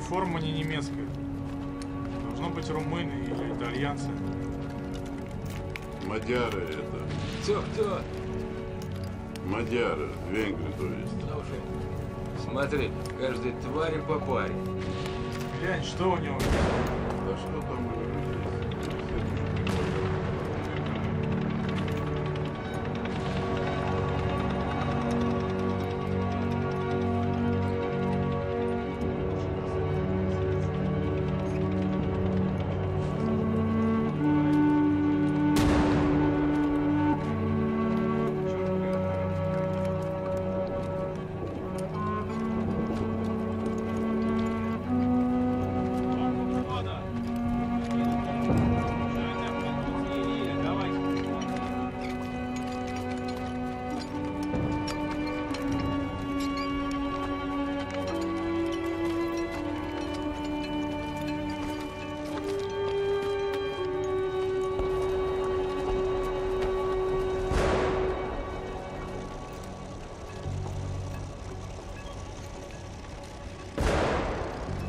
форма не немецкая. Должно быть румыны или итальянцы. Мадяры это. Кто? Мадяры, венгры, то есть. Слушай, смотри, каждой твари по паре. Глянь, что у него? Да что там у него здесь?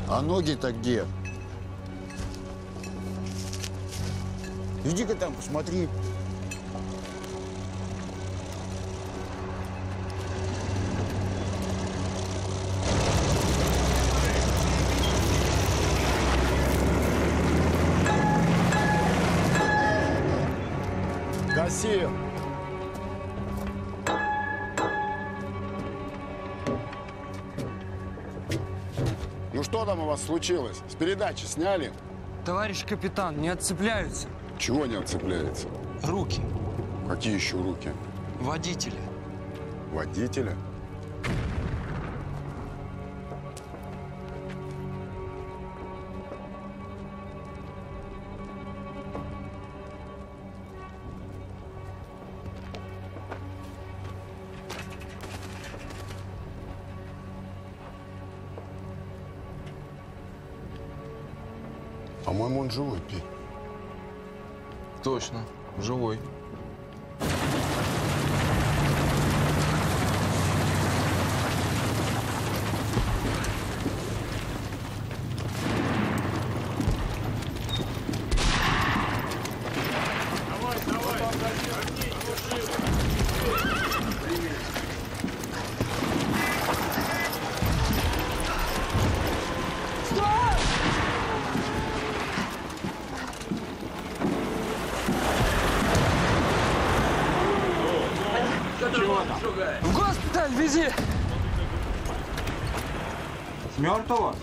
А ноги-то где? Иди-ка там, посмотри. Гаси! Ну что там у вас случилось? С передачи сняли? Товарищ капитан, не отцепляются. Чего не отцепляется? Руки. Какие еще руки? Водителя. Водителя? По-моему, он живой, Петь. Точно, живой. В госпиталь вези! Мертвого?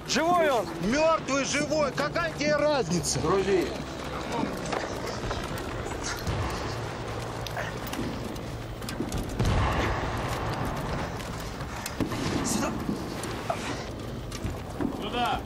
Живой он! Мертвый, живой, какая тебе разница? Грузи! Сюда! Туда!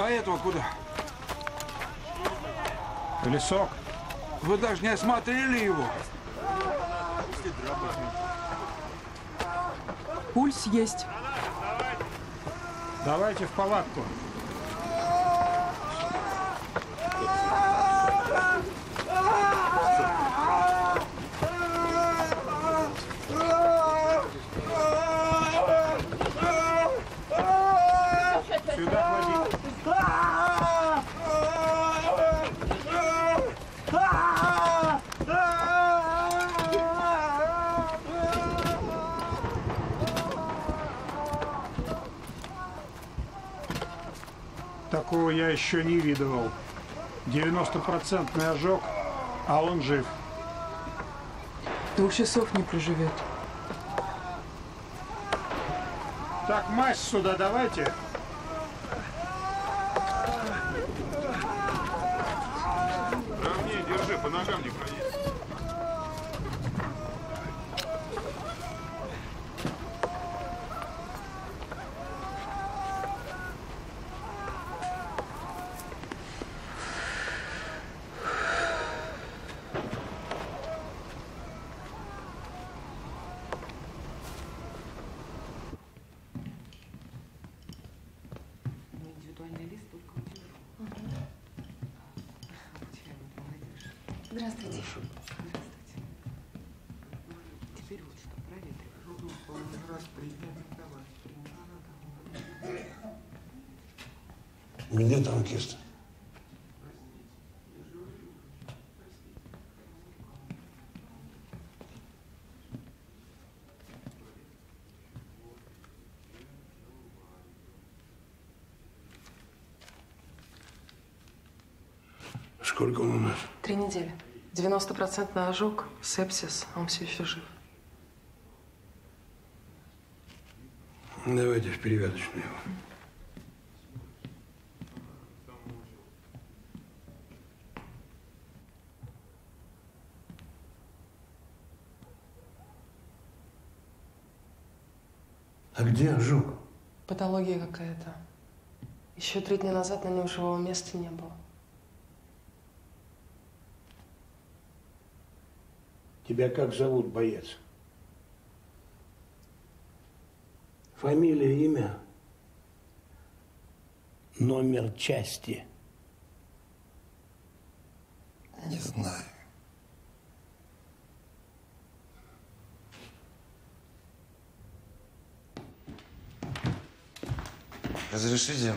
А этого куда? Колесок. Вы даже не осмотрели его. Пульс есть. Давайте в палатку. Сюда клади. Такого я еще не видывал. 90% ожог, а он жив. 2 часов не проживет. Так, мазь сюда давайте. Ровнее держи, по ногам не проедь. Здравствуйте. Теперь вот что, проветривай. Где танкист? Сколько он у нас? 3 недели. 90% ожог, сепсис, он все еще жив. Давайте в перевязочную его. А где ожог? Патология какая-то. Еще 3 дня назад на нем живого места не было. Тебя как зовут, боец? Фамилия, имя? Номер части? Не знаю. Разрешите?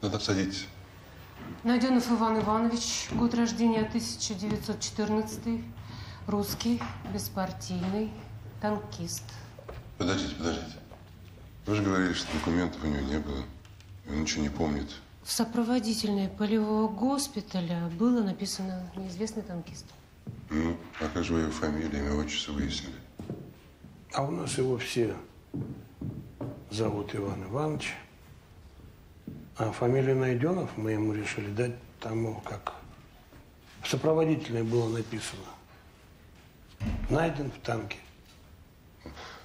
Да-да, садитесь. Найденов Иван Иванович, год рождения 1914, русский, беспартийный, танкист. Подождите. Вы же говорили, что документов у него не было. И он ничего не помнит. В сопроводительной полевого госпиталя было написано «неизвестный танкист». Ну, а как же вы его фамилию, имя, отчество выяснили? А у нас его все зовут Иван Иванович. А фамилию Найденов мы ему решили дать тому, как в сопроводительной было написано. Найден в танке.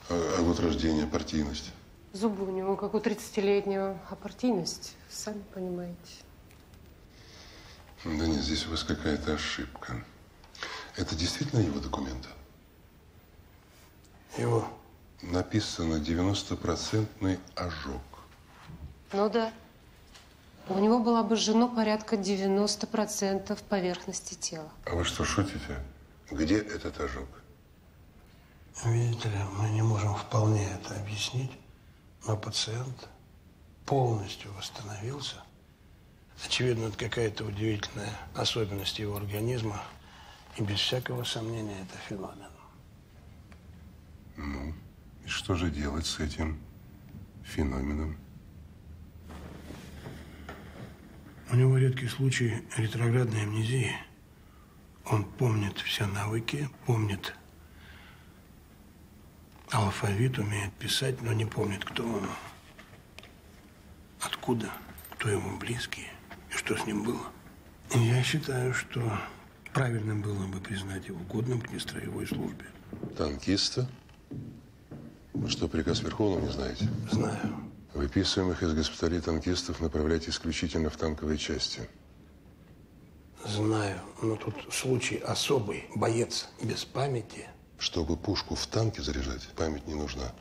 А год рождения, партийность? Зубы у него, как у 30-летнего, а партийность, сами понимаете. Да нет, здесь у вас какая-то ошибка. Это действительно его документы? Его. Написано 90% ожог. Ну да. У него было обожжено порядка 90% поверхности тела. А вы что, шутите? Где этот ожог? Видите ли, мы не можем вполне это объяснить, но пациент полностью восстановился. Очевидно, это какая-то удивительная особенность его организма. И без всякого сомнения, это феномен. Ну, и что же делать с этим феноменом? У него редкий случай ретроградной амнезии. Он помнит все навыки, помнит алфавит, умеет писать, но не помнит, кто он, откуда, кто ему близкий и что с ним было. И я считаю, что правильно было бы признать его годным к нестроевой службе. Танкиста? Вы что, приказ Верховного не знаете? Знаю. Выписываемых из госпиталей танкистов направлять исключительно в танковые части. Знаю, но тут случай особый. Боец без памяти. Чтобы пушку в танке заряжать, память не нужна.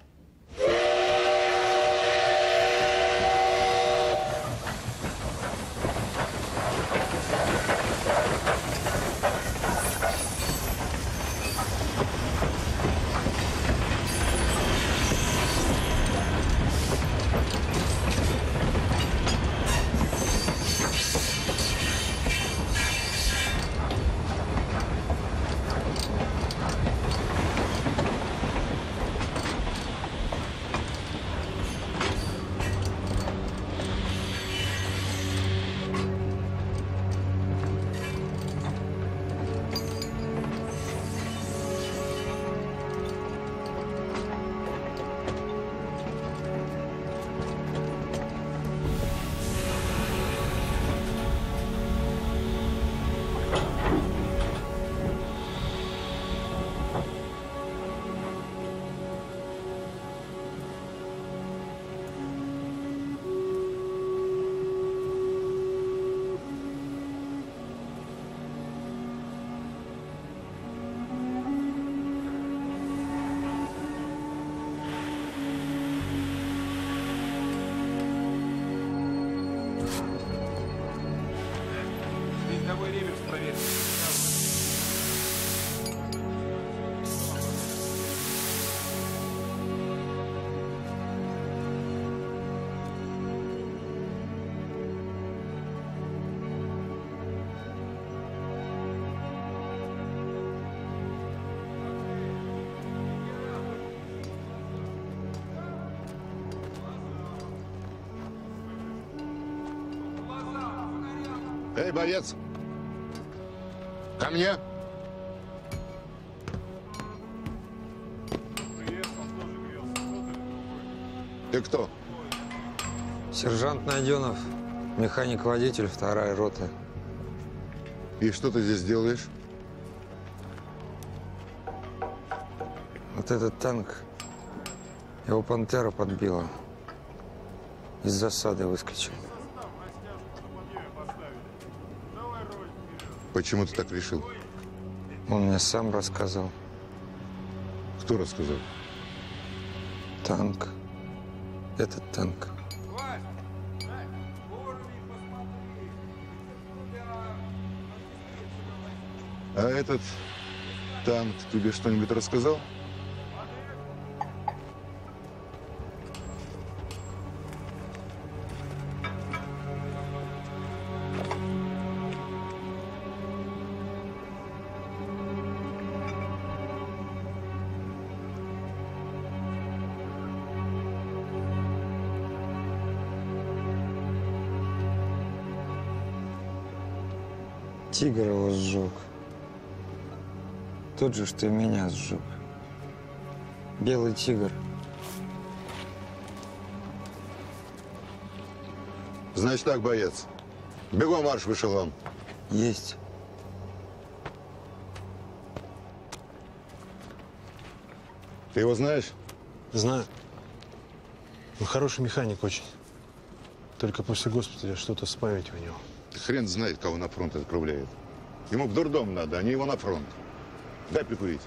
Эй, боец! Ко мне! Ты кто? Сержант Найденов, механик-водитель, 2-я рота. И что ты здесь делаешь? Вот этот танк, его пантера подбила. Из засады выскочил. Почему ты так решил? Он мне сам рассказал. Кто рассказал? Танк. Этот танк. А этот танк тебе что-нибудь рассказал? Тигр его сжег. Тот же, что и меня сжег. Белый Тигр. Значит так, боец. Бегом марш в эшелон. Есть. Ты его знаешь? Знаю. Он хороший механик очень. Только после госпиталя что-то с памятью у него. Хрен знает, кого на фронт отправляет. Ему в дурдом надо, а не его на фронт. Дай прикурить.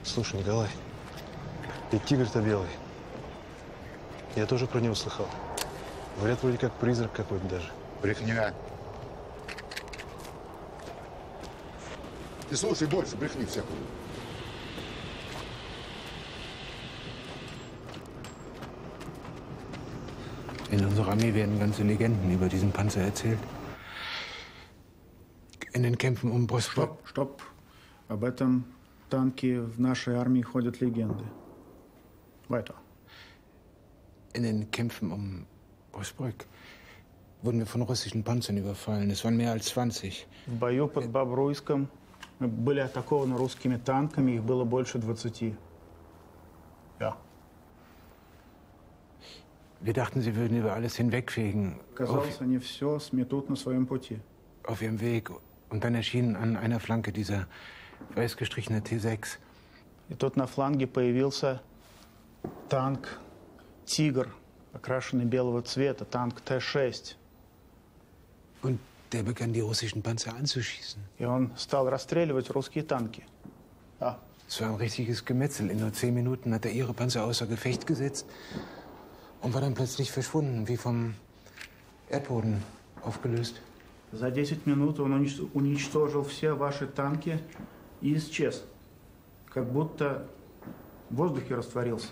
Слушай, Николай, ведь тигр-то белый. Я тоже про него слыхал. Говорят, вроде как призрак какой-то даже. Брехня. Ты слушай больше, брехни всякую. In unserer Armee werden ganze Legenden über diesen Panzer erzählt. In den Kämpfen um Brustwurf. Стоп. Об этом танке в нашей армии ходят легенды. Weiter. In den Kämpfen um Brustbrück wurden wir von russischen Panzern überfallen. Es waren mehr als 20. В бою под Бобруйском мы были атакованы русскими танками, их было больше 20. Ja. Wir dachten, sie würden über alles hinwegfegen. Казалось, они все сметут на своем пути. Auf ihrem Weg. Und dann erschien an einer Flanke dieser weiß gestrichene T6. И тут на фланге появился танк «Тигр», окрашенный белого цвета, танк Т-6. Und der begann, die russischen Panzer anzuschießen. И он стал расстреливать русские танки. Ja. Es war ein richtiges Gemetzel. In nur 10 Minuten hat er ihre Panzer außer Gefecht gesetzt und war dann plötzlich verschwunden, wie vom Erdboden aufgelöst. За 10 минут он уничтожил все ваши танки и исчез. Как будто в воздухе растворился.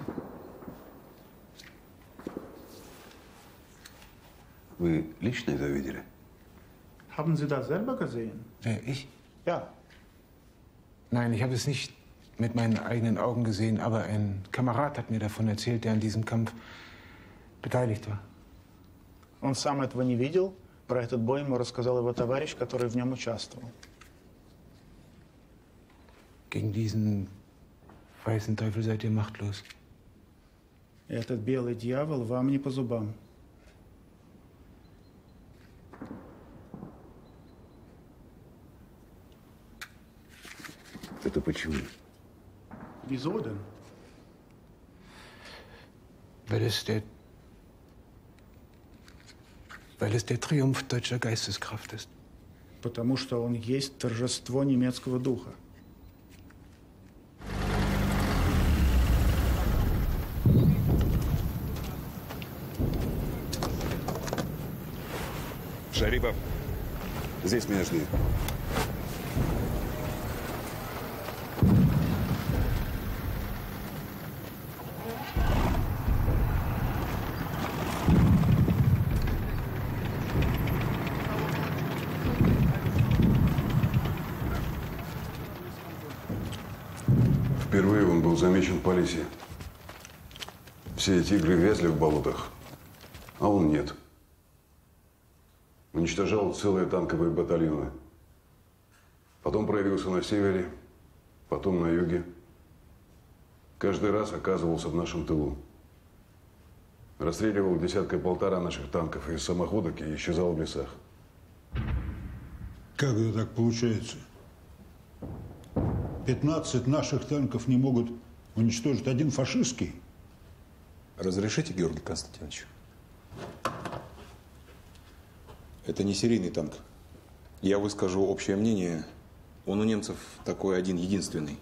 Вы лично это видели? Haben Sie das selber gesehen? Wer, ich? Ja. Nein, ich habe es nicht mit meinen eigenen Augen gesehen, aber ein Kamerad hat mir davon erzählt, der an diesem Kampf beteiligt war. Он сам этого не видел. Про этот бой ему рассказал его товарищ, который в нем участвовал. Gegen diesen weißen Teufel seid ihr machtlos. Этот белый дьявол вам не по зубам. Это почему? Wieso denn? Weil es der Triumph deutscher Geisteskraft ist. Потому что он есть торжество немецкого духа. Шарипов, здесь меня жди. Впервые он был замечен по лесе. Все тигры вязли в болотах, а он нет. Уничтожал целые танковые батальоны. Потом проявился на севере, потом на юге. Каждый раз оказывался в нашем тылу. Расстреливал десятка-полтора наших танков из самоходок и исчезал в лесах. Как это так получается? 15 наших танков не могут уничтожить один фашистский? Разрешите, Георгий Константинович? Это не серийный танк. Я выскажу общее мнение. Он у немцев такой один, единственный.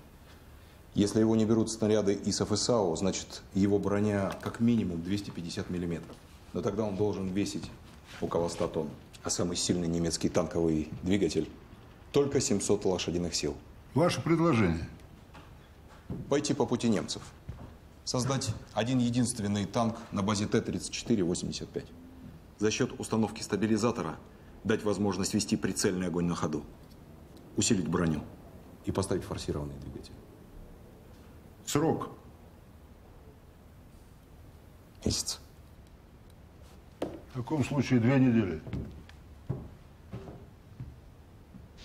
Если его не берут снаряды из ФСАУ, значит, его броня как минимум 250 миллиметров. Но тогда он должен весить около 100 тонн. А самый сильный немецкий танковый двигатель только 700 лошадиных сил. Ваше предложение? Пойти по пути немцев. Создать один единственный танк на базе Т-34-85. За счет установки стабилизатора дать возможность вести прицельный огонь на ходу. Усилить броню и поставить форсированный двигатель. Срок? Месяц. В таком случае 2 недели.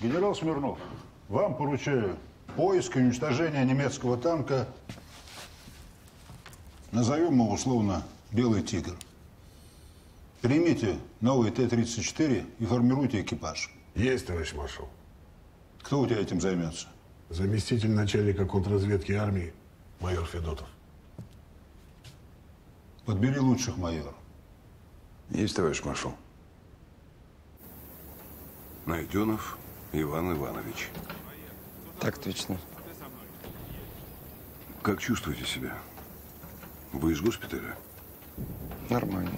Генерал Смирнов, вам поручаю поиск и уничтожение немецкого танка. Назовем его условно «Белый Тигр». Примите новый Т-34 и формируйте экипаж. Есть, товарищ маршал. Кто у тебя этим займется? Заместитель начальника контрразведки армии, майор Федотов. Подбери лучших, майор. Есть, товарищ маршал. Найденов Иван Иванович. Так точно. Как чувствуете себя? Вы из госпиталя? Нормально.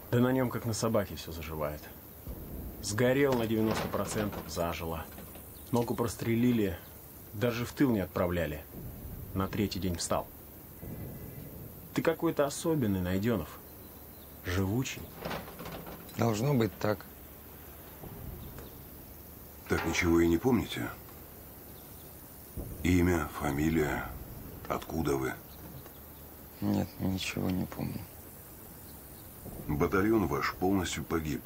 Да на нем как на собаке все заживает. Сгорел на 90%, заживо. Ногу прострелили, даже в тыл не отправляли. На 3-й день встал. Ты какой-то особенный, Найденов. Живучий. Должно быть так. Так ничего и не помните? Имя, фамилия, откуда вы? Нет, ничего не помню. Батальон ваш полностью погиб.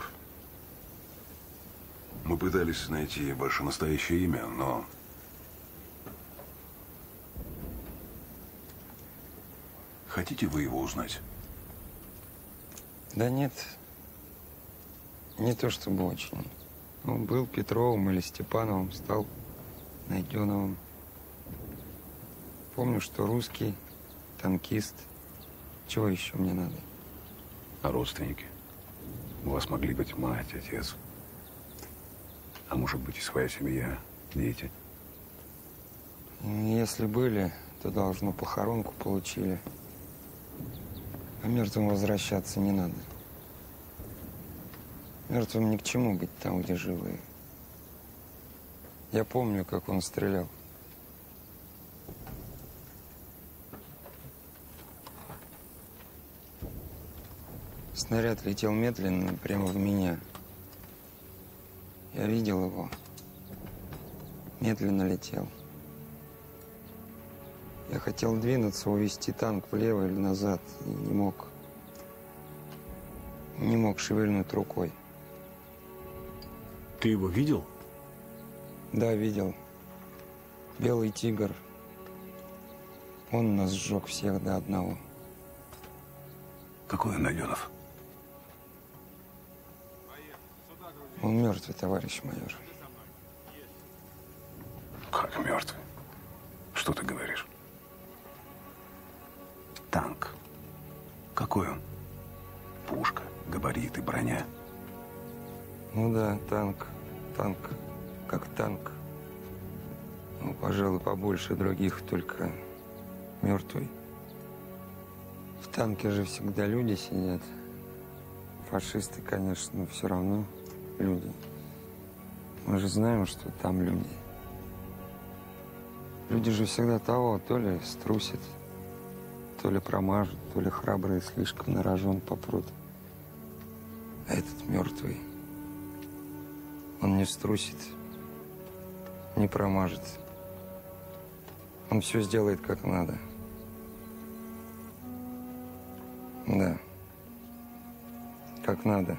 Мы пытались найти ваше настоящее имя, но... Хотите вы его узнать? Да нет. Не то чтобы очень. Он был Петровым или Степановым, стал Найденовым. Помню, что русский, танкист. Чего еще мне надо? А родственники? У вас могли быть мать, отец. А может быть и своя семья, дети. Если были, то, должно, похоронку получили. А мертвым возвращаться не надо. Мертвым ни к чему быть там, где живые. Я помню, как он стрелял. Снаряд летел медленно, прямо в меня. Я видел его. Медленно летел. Я хотел двинуться, увести танк влево или назад. И не мог. Не мог шевельнуть рукой. Ты его видел? Да, видел. Белый Тигр. Он нас сжег всех до одного. Какой он, Найденов? Он мертвый, товарищ майор. Как мертвый? Что ты говоришь? Танк. Какой он? Пушка, габариты, броня. Ну да, танк. Танк. Как танк. Ну, пожалуй, побольше других, только мертвый. В танке же всегда люди сидят. Фашисты, конечно, но все равно люди. Мы же знаем, что там люди. Люди же всегда того, то ли струсят, то ли промажут, то ли храбрые слишком на рожон попрут. А этот мертвый, он не струсит, не промажет. Он все сделает как надо. Да, как надо.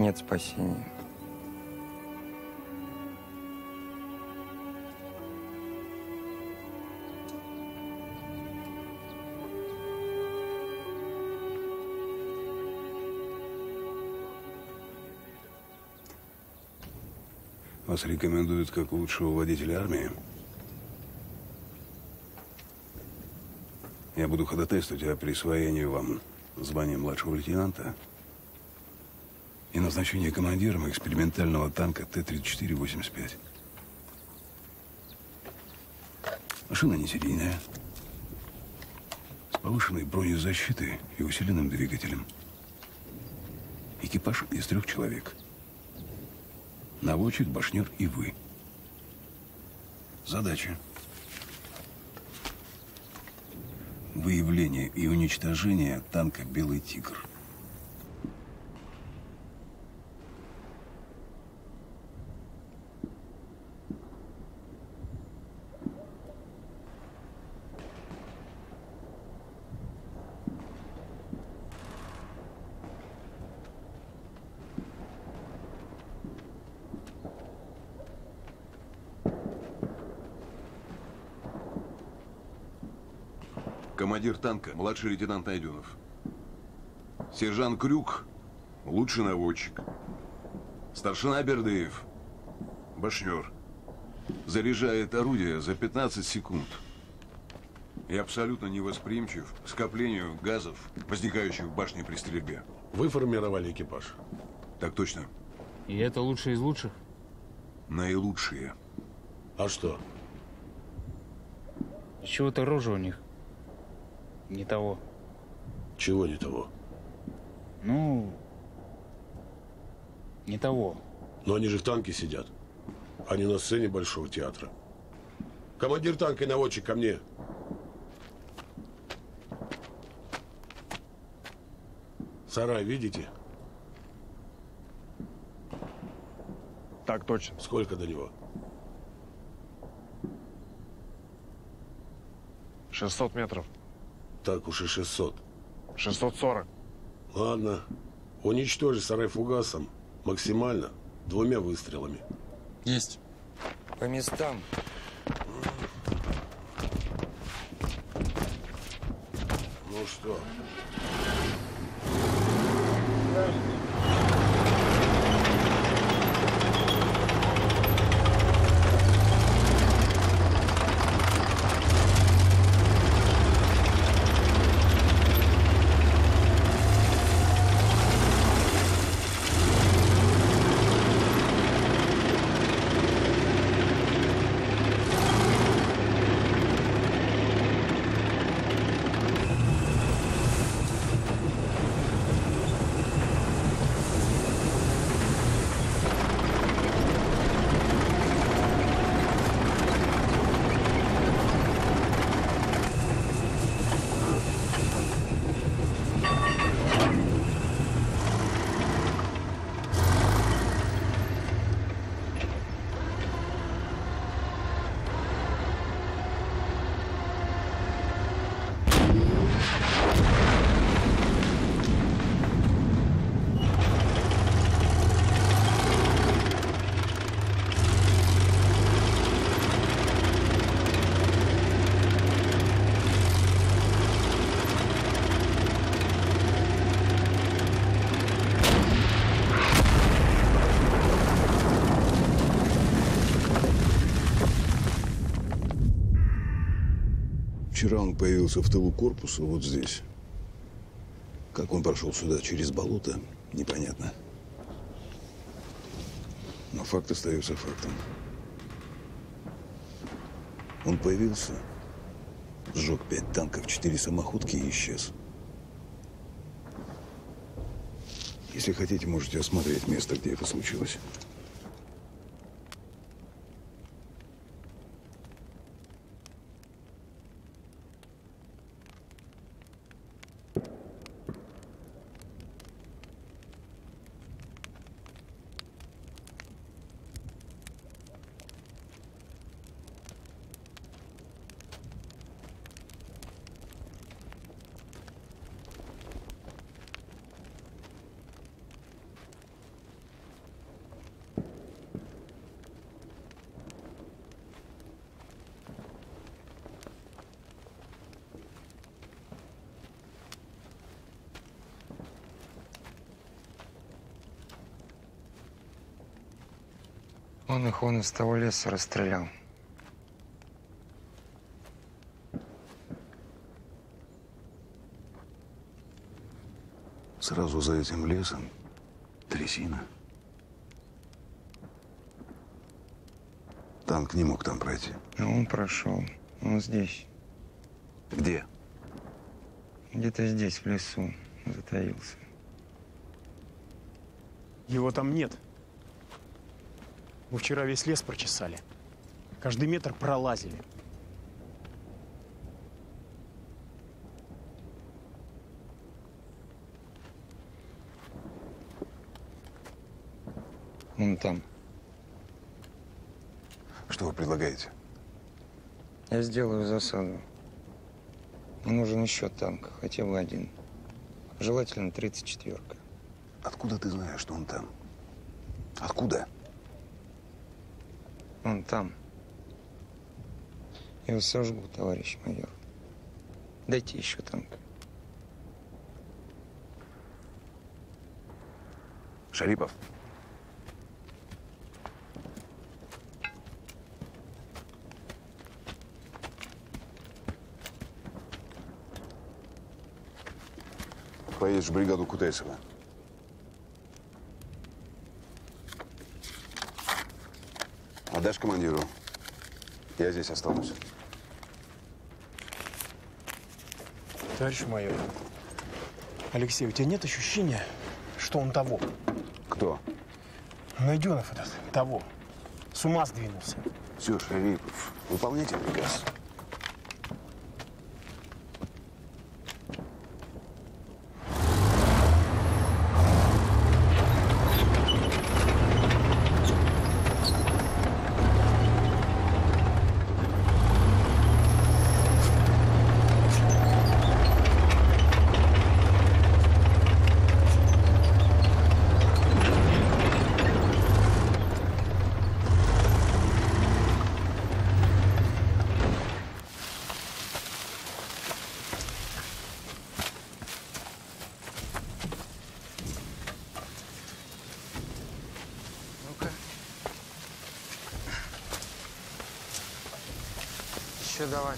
нет спасения. Вас рекомендуют как лучшего водителя армии. Я буду ходатайствовать о присвоении вам звания младшего лейтенанта и назначении командиром экспериментального танка Т-34-85. Машина не серийная, с повышенной бронезащитой и усиленным двигателем. Экипаж из 3 человек. Наводчик, башнер и вы. Задача: выявление и уничтожение танка «Белый Тигр». Командир танка, младший лейтенант Найденов. Сержант Крюк, лучший наводчик. Старшина Бердыев, башнер. Заряжает орудие за 15 секунд. И абсолютно невосприимчив к скоплению газов, возникающих в башне при стрельбе. Вы формировали экипаж? Так точно. И это лучшие из лучших? Наилучшие. А что? Чего-то рожа у них не того. Чего не того? Ну, не того. Но они же в танке сидят. Они на сцене Большого театра. Командир танка и наводчик ко мне. Сарай видите? Так точно. Сколько до него? 600 метров. Так уж и 600. 640. Ладно. Уничтожи сарай фугасом. Максимально. 2 выстрелами. Есть. По местам. Ну что? Вчера он появился в тылу корпуса, вот здесь. Как он прошел сюда через болото, непонятно. Но факт остается фактом. Он появился, сжег 5 танков, 4 самоходки и исчез. Если хотите, можете осмотреть место, где это случилось. Он их вон из того леса расстрелял. Сразу за этим лесом трясина. Танк не мог там пройти. А он прошел. Он здесь. Где? Где-то здесь, в лесу, затаился. Его там нет. Вы вчера весь лес прочесали. Каждый метр пролазили. Он там. Что вы предлагаете? Я сделаю засаду. Мне нужен еще танк, хотя бы один. Желательно 34-ка. Откуда ты знаешь, что он там? Откуда? Он там. Его сожгу, товарищ майор. Дайте еще танк. Шарипов. Поедешь в бригаду Кутайцева. Отдашь командиру. Я здесь останусь. Товарищ майор, Алексей, у тебя нет ощущения, что он того? Кто? Найденов этот, того. С ума сдвинулся. Все, Шарипов, выполняйте приказ. Еще давай.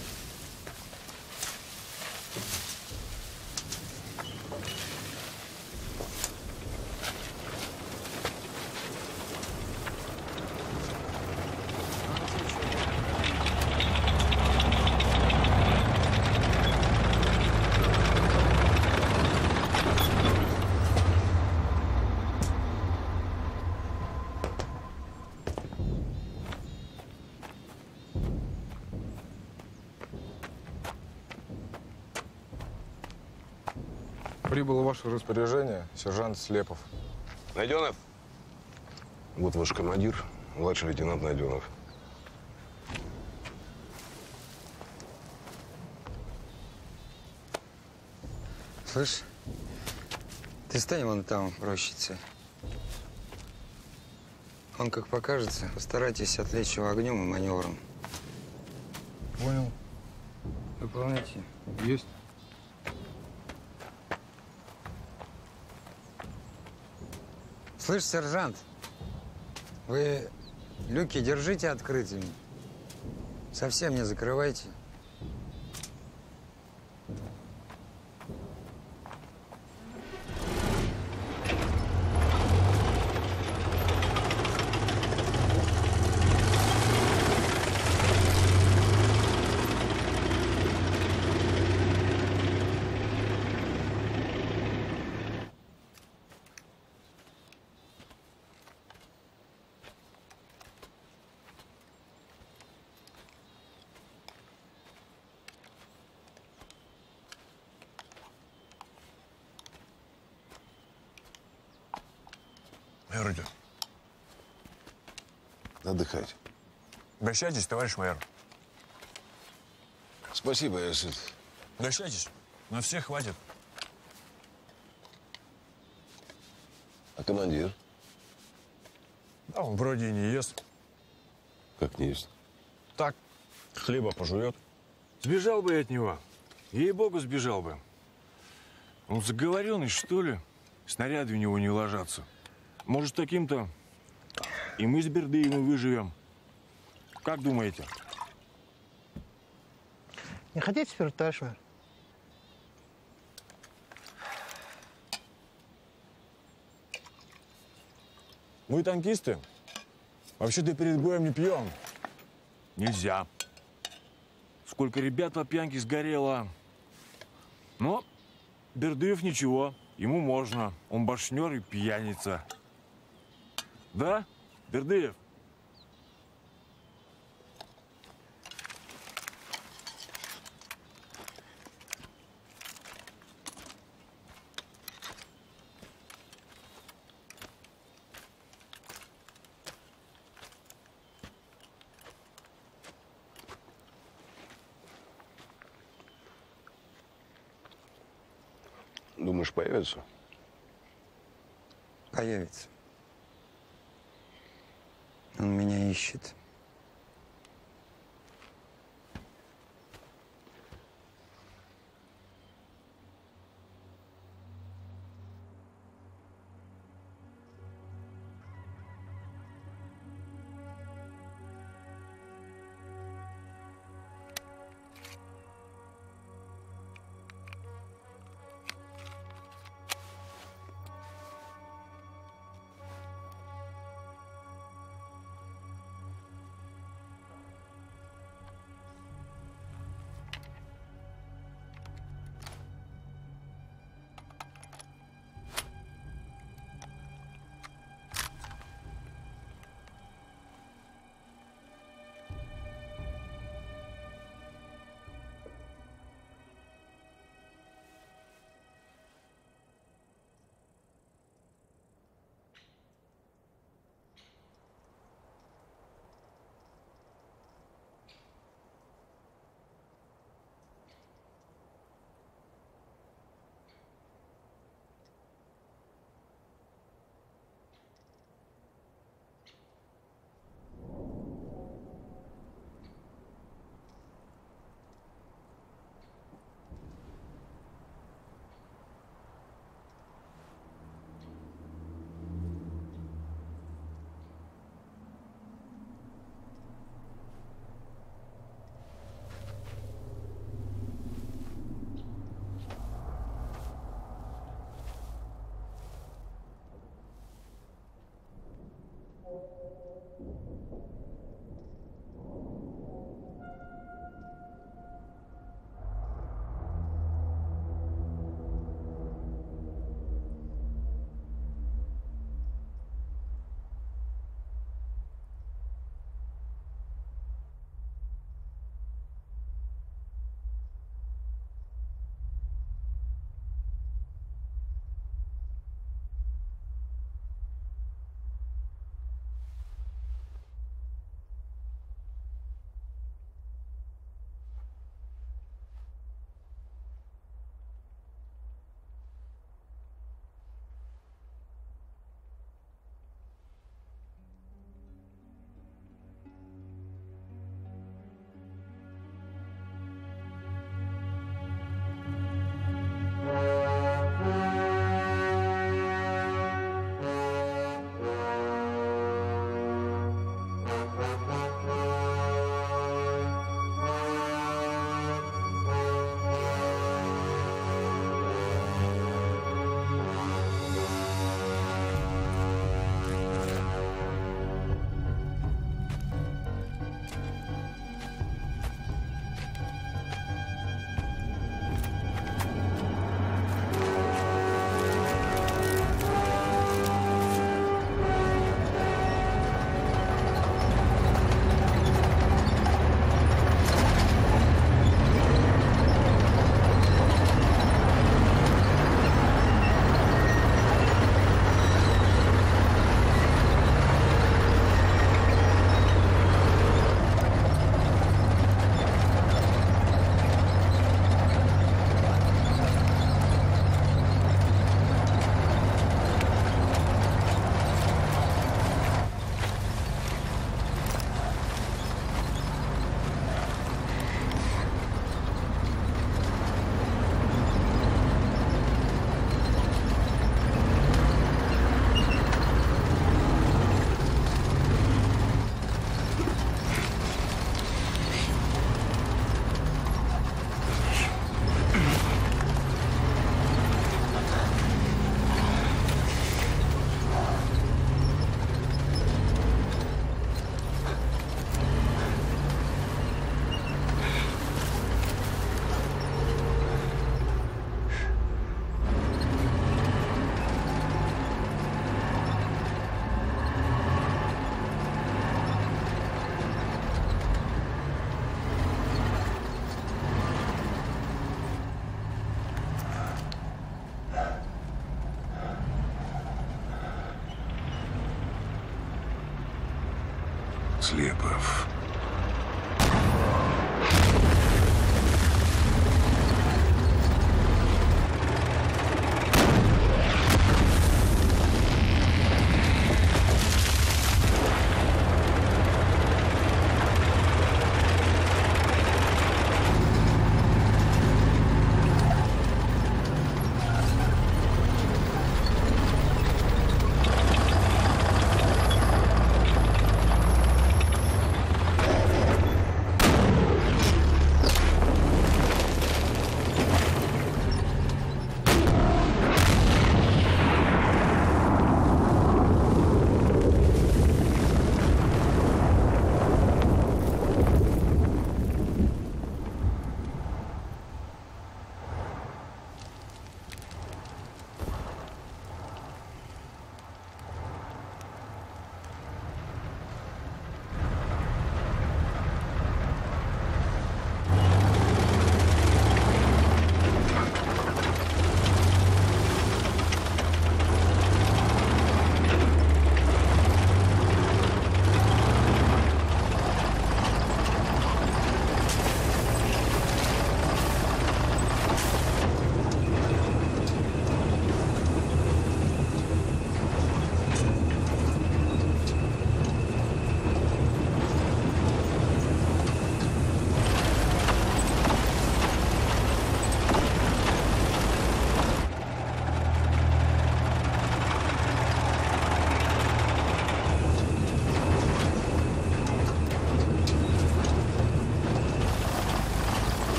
Прибыло ваше распоряжение, сержант Слепов. Найденов. Вот ваш командир, младший лейтенант Найденов. Слышь, ты стань вон там, в рощице. Он как покажется, постарайтесь отвлечь его огнем и маневром. Понял. Выполняйте. Есть. Слышь, сержант, вы люки держите открытыми. Совсем не закрывайте. Майор идет. Отдыхать. Угощайтесь, товарищ майор. Спасибо, я сыт. Угощайтесь. На всех хватит. А командир? Да, он вроде и не ест. Как не ест? Так, хлеба пожует. Сбежал бы я от него. Ей-богу, сбежал бы. Он заговоренный, что ли? Снаряды у него не ложатся. Может, таким-то и мы с Бердыевым выживем. Как думаете? Не хотите спирт, товарищ майор? Мы танкисты. Вообще-то перед боем не пьем. Нельзя. Сколько ребят по пьянке сгорело. Но Бердыев ничего, ему можно. Он башнер и пьяница. Да, Бердыев? Думаешь, появится? Появится. Он меня ищет. слепов.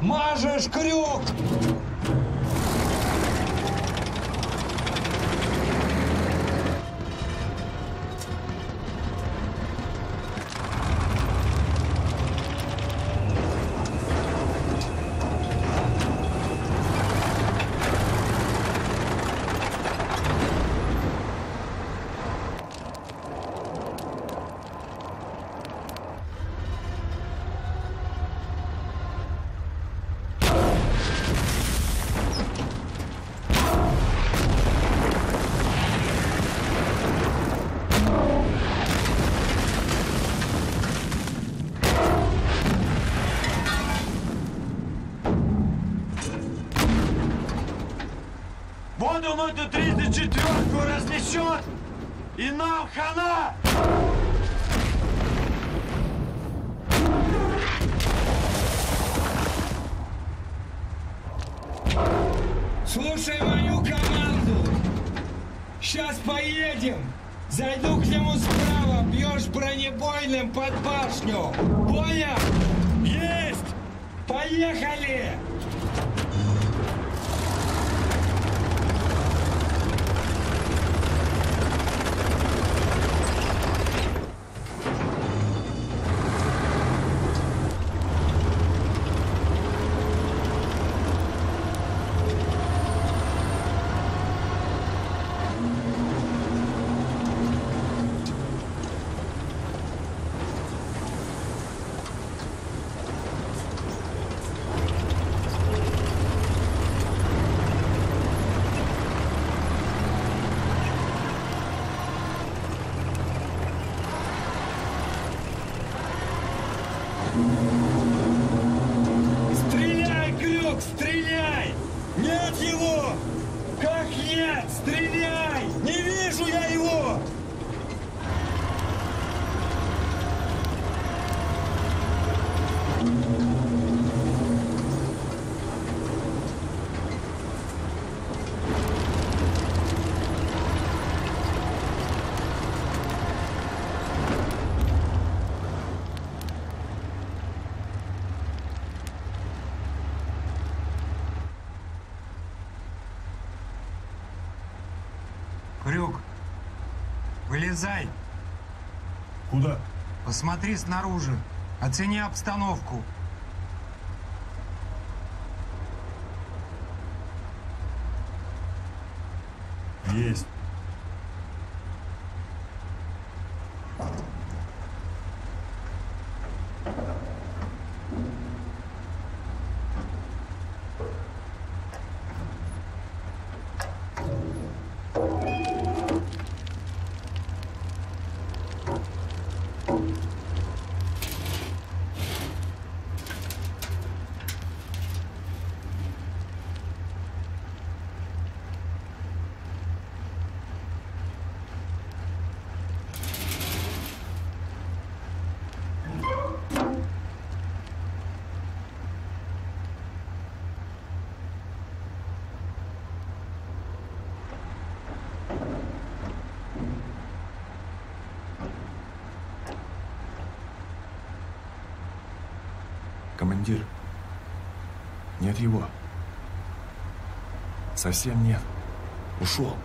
Мажешь крюк! Вот он эту 34-ку разнесет, и нам хана! Слушай мою команду. Сейчас поедем. Зайду к нему справа, бьешь бронебойным под башню. Понял? Есть! Поехали! Стреляй, Крюк, стреляй! Нет его! Как нет? Стреляй! Не вижу я его! Крюк, вылезай. Куда? Посмотри снаружи. Оцени обстановку. Есть. Командир, нет его. Совсем нет. Ушел.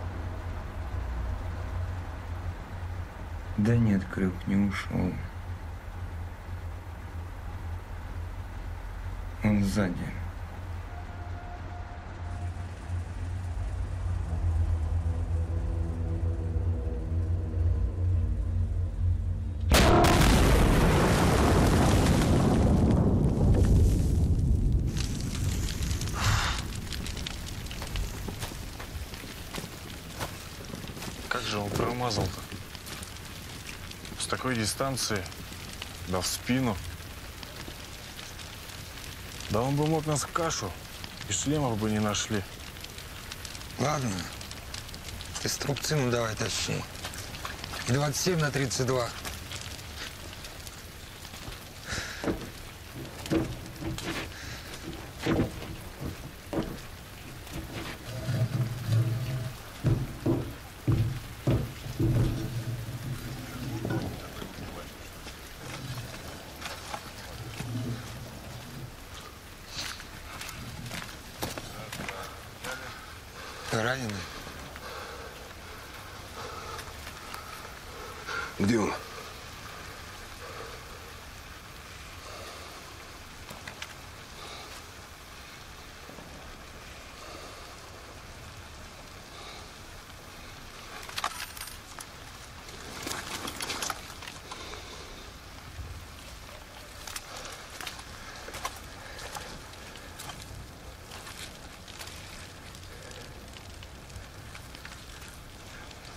Да нет, Крюк, не ушел. Он сзади. Как же он промазал-то? С такой дистанции, да в спину. Да он бы мог нас в кашу, и шлемов бы не нашли. Ладно, инструкции ну давай тащи. И 27 на 32. Раненый? Где он?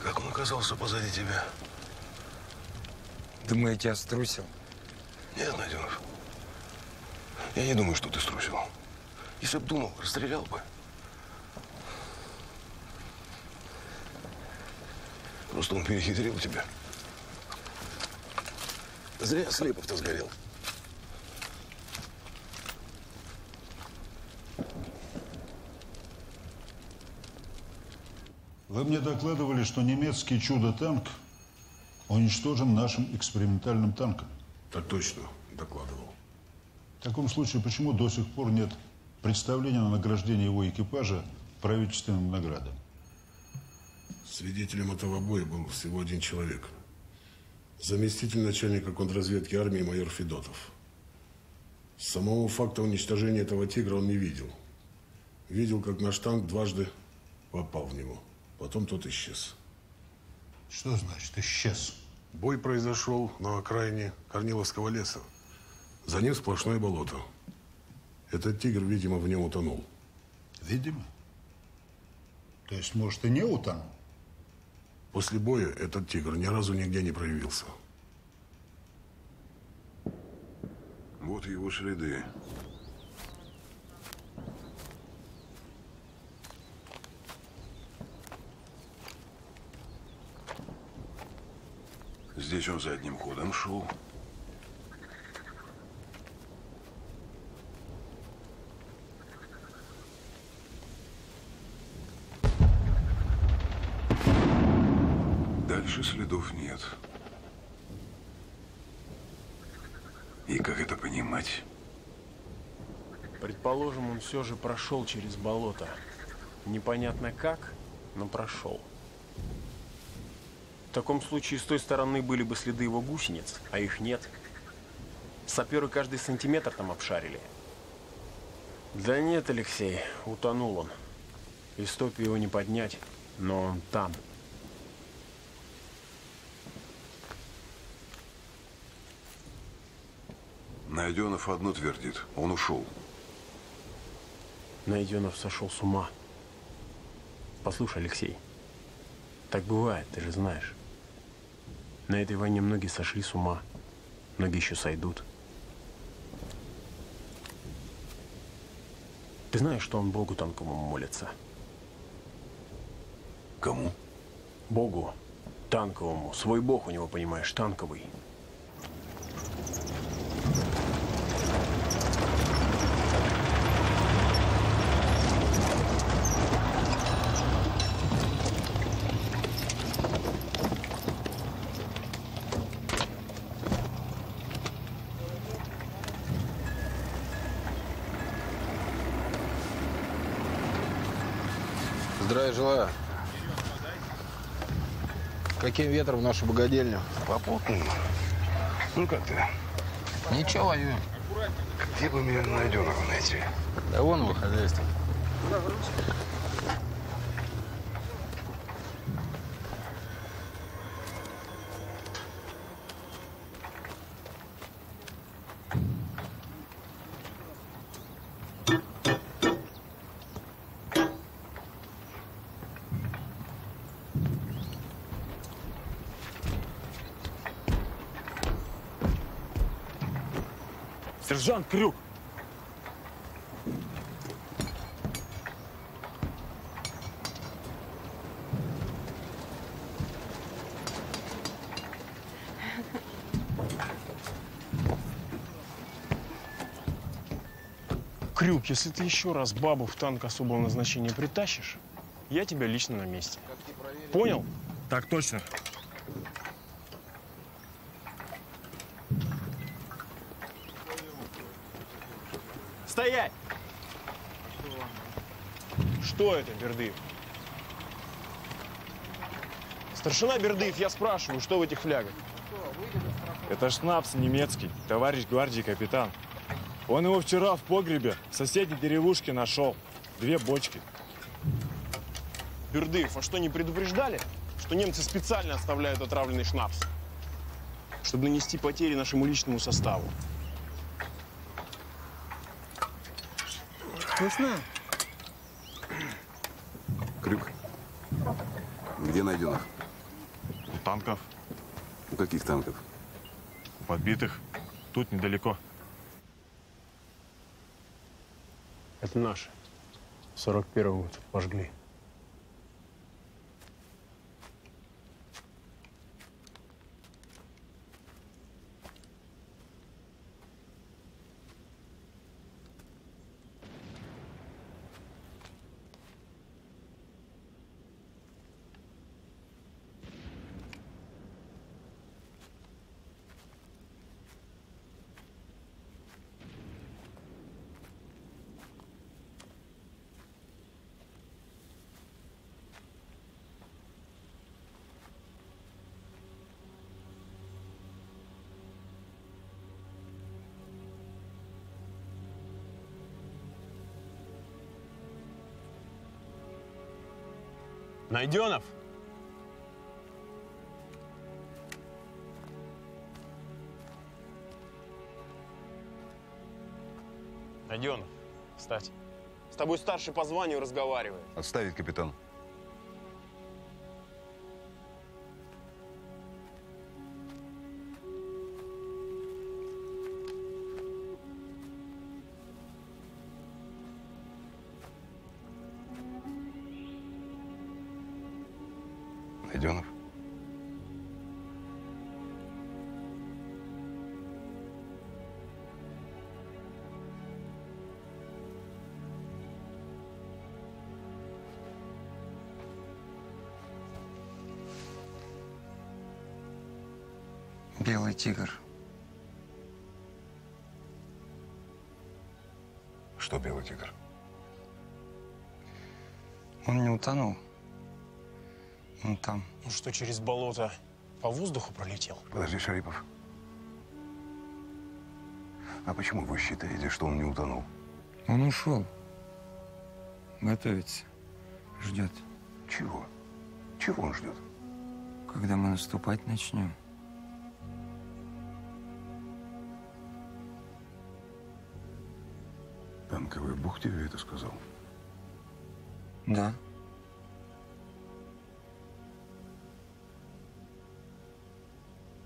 Как он оказался позади тебя? Думаете, я струсил? Нет, Найденов. Я не думаю, что ты струсил. Если б думал, расстрелял бы. Просто он перехитрил тебя. Зря Слепов-то сгорел. Вы мне докладывали, что немецкий чудо-танк уничтожен нашим экспериментальным танком. Так точно, докладывал. В таком случае, почему до сих пор нет представления на награждение его экипажа правительственным наградам? Свидетелем этого боя был всего один человек. Заместитель начальника контрразведки армии майор Федотов. Самого факта уничтожения этого тигра он не видел. Видел, как наш танк дважды попал в него. Потом тот исчез. Что значит исчез? Бой произошел на окраине Корниловского леса. За ним сплошное болото. Этот тигр, видимо, в нем утонул. Видимо? То есть, может, и не утонул? После боя этот тигр ни разу нигде не проявился. Вот его следы. Здесь он задним ходом шел. Дальше следов нет. И как это понимать? Предположим, он все же прошел через болото. Непонятно как, но прошел. таком случае с той стороны были бы следы его гусениц, а их нет. Саперы каждый сантиметр там обшарили. Да нет, Алексей, утонул он. Из топи его не поднять, но он там. Найденов одно твердит. Он ушел. Найденов сошел с ума. Послушай, Алексей, так бывает, ты же знаешь. На этой войне многие сошли с ума, многие еще сойдут. Ты знаешь, что он Богу танковому молится? Кому? Богу танковому. Свой Бог у него, понимаешь, танковый. Здравия желаю. Каким ветром в нашу богадельню? Попутным. Ну как ты? Ничего, воюем. Где бы мне Найденова найти? Да вон его хозяйство. Сержант Крюк! Крюк, если ты еще раз бабу в танк особого назначения притащишь, я тебя лично на месте. Понял? Так точно. Стоять! Что это, Бердыев? Старшина Бердыев, я спрашиваю, что в этих флягах? Это шнапс немецкий, товарищ гвардии капитан. Он его вчера в погребе в соседней деревушке нашел. 2 бочки. Бердыев, а что, не предупреждали, что немцы специально оставляют отравленный шнапс, чтобы нанести потери нашему личному составу? Вкусно? Крюк. Где Найденов? У танков. У каких танков? У подбитых. Тут недалеко. Это наши. 41-го пожгли. Найденов! Найденов, кстати. С тобой старший по званию разговаривает. Отставить, капитан. Найденов? Белый Тигр. Что Белый Тигр? Он не утонул. Он там. Ну что, через болото по воздуху пролетел? Подожди, Шарипов. А почему вы считаете, что он не утонул? Он ушел. Готовится. Ждет. Чего? Чего он ждет? Когда мы наступать начнем. Танковый бог тебе это сказал? Да.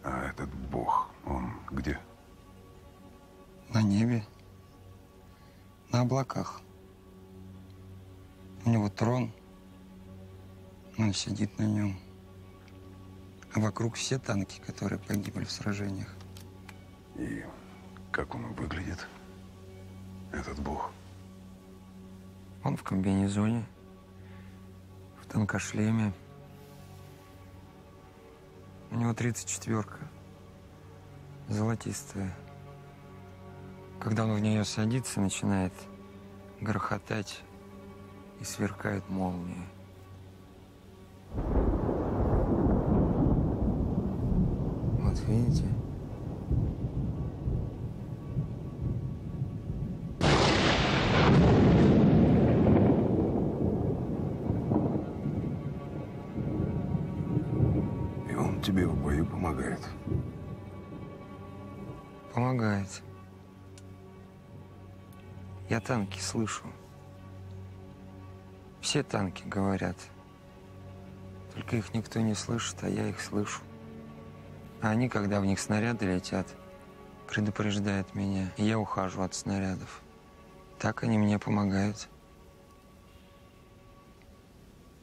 А этот бог, он где? На небе. На облаках. У него трон. Он сидит на нем. А вокруг все танки, которые погибли в сражениях. И как он выглядит, этот бог? Он в комбинезоне, в танкошлеме. У него 34-ка, золотистая. Когда он в нее садится, начинает грохотать и сверкают молнии. Вот видите? И он тебе в бою помогает? Помогает. Я танки слышу. Все танки говорят. Только их никто не слышит, а я их слышу. А они, когда в них снаряды летят, предупреждают меня, и я ухожу от снарядов. Так они мне помогают.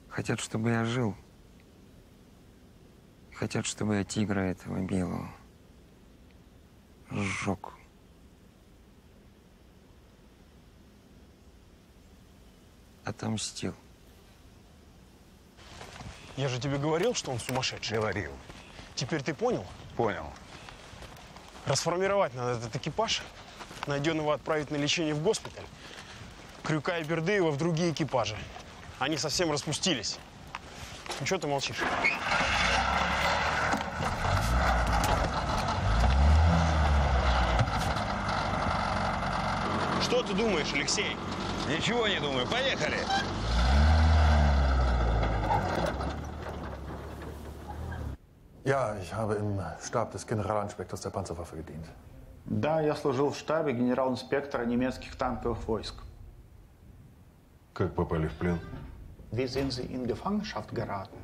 Хотят, чтобы я жил. Хотят, чтобы я тигра этого белого сжег. Отомстил. Я же тебе говорил, что он сумасшедший. Говорил. Теперь ты понял? Понял. Расформировать надо этот экипаж, найденного отправить на лечение в госпиталь, Крюка и Бердыева в другие экипажи. Они совсем распустились. Ну, что ты молчишь? Что ты думаешь, Алексей? Ничего не думаю. Поехали! Ja, ich habe im Stab des Generalinspektors der Panzerwaffe gedient. Да, я служил в штабе генерал-инспектора немецких танковых войск. Как попали в плен? Wie sind Sie in Gefangenschaft geraten?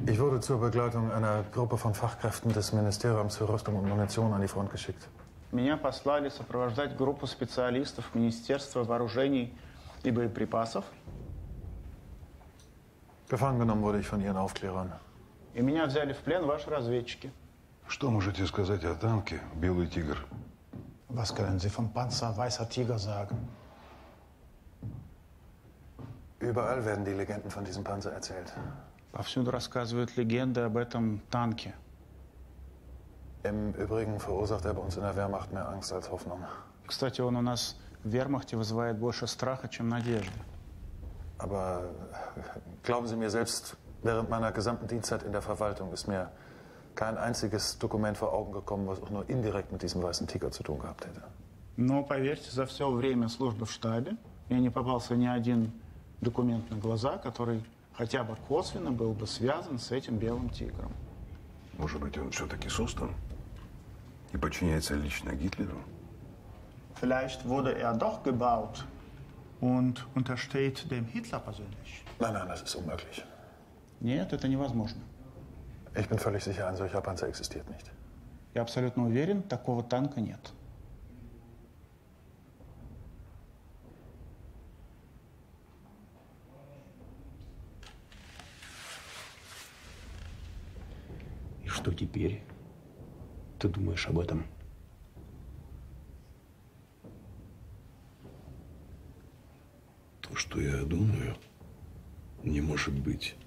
Ich wurde zur Begleitung einer Gruppe von Fachkräften des Ministeriums für Rüstung und Munition an die Front geschickt. Меня послали сопровождать группу специалистов Министерства вооружений и боеприпасов. Gefangen genommen wurde ich von ihren Aufklärern. И меня взяли в плен ваши разведчики. Что можете сказать о танке «Белый Тигр»? Was können Sie vom Panzer Weißer Tiger sagen? Überall werden die Legenden von diesem Panzer erzählt. Повсюду рассказывают легенды об этом танке. Im Übrigen verursacht er bei uns in der Wehrmacht mehr Angst als Hoffnung. Кстати, он у нас в вермахте вызывает больше страха, чем надежды. Aber glauben Sie mir, selbst während meiner gesamten Dienstzeit in der Verwaltung ist mir kein einziges Dokument vor Augen gekommen, was auch nur indirekt mit diesem weißen Tiger zu tun gehabt hätte. Но поверьте, за все время службы в штабе мне не попался ни один документ на глаза, который хотя бы косвенно был бы связан с этим Белым Тигром. Может быть, он все-таки создан и подчиняется лично Гитлеру? Vielleicht wurde er doch gebaut und untersteht dem Hitler persönlich. Nein, nein, das ist unmöglich. Нет, это невозможно. Ich bin völlig sicher, ein solcher Panzer existiert nicht. Я абсолютно уверен, такого танка нет. И что теперь? Ты думаешь об этом? То, что я думаю, не может быть.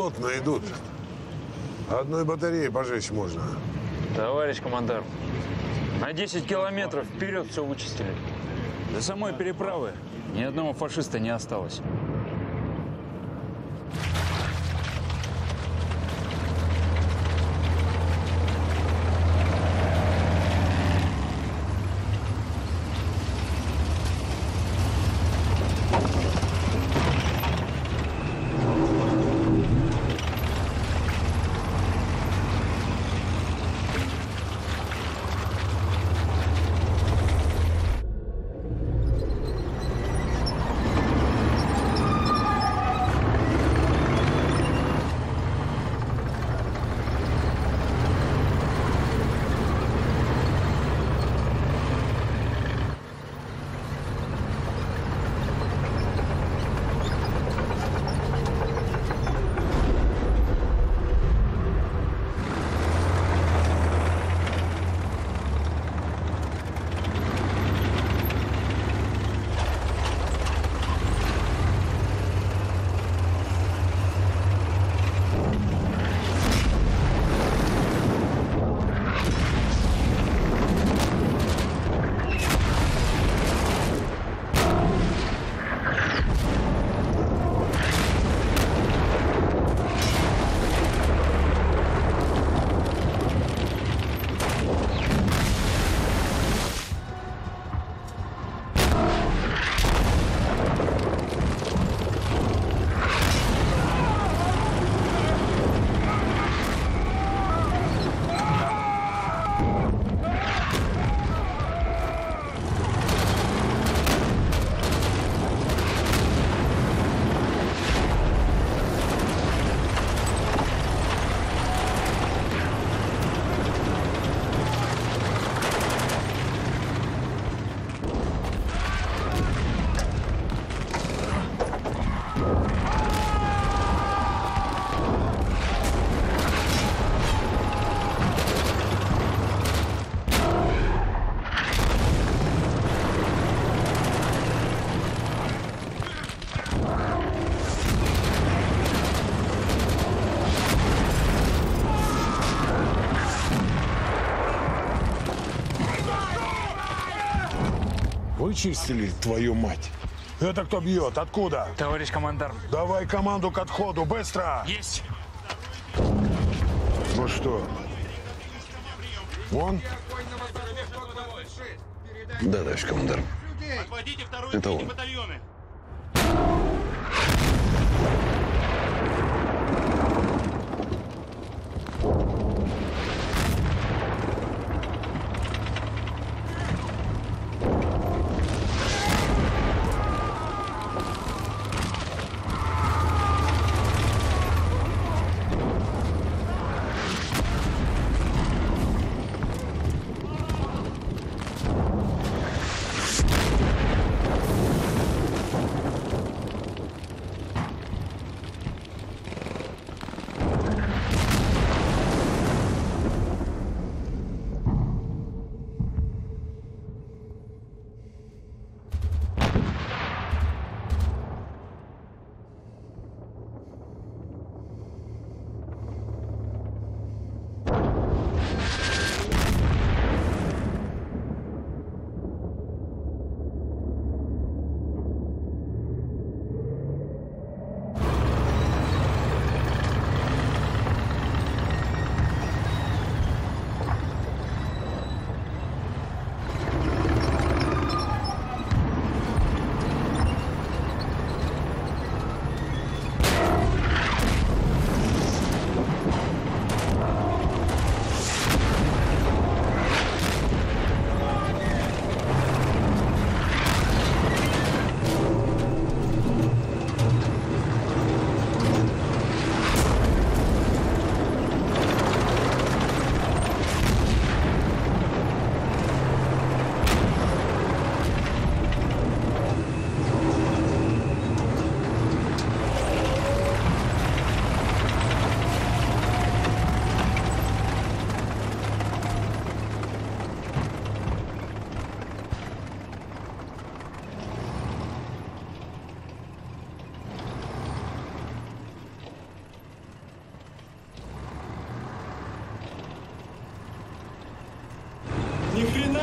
плотно идут. Одной батареи пожечь можно. Товарищ командарм, на 10 километров вперед все вычистили. До самой переправы ни одного фашиста не осталось. Вычистили, твою мать. Это кто бьет? Откуда? Товарищ командарм. Давай команду к отходу, быстро! Есть! Ну что? Вон? Да, товарищ командарм. Это он.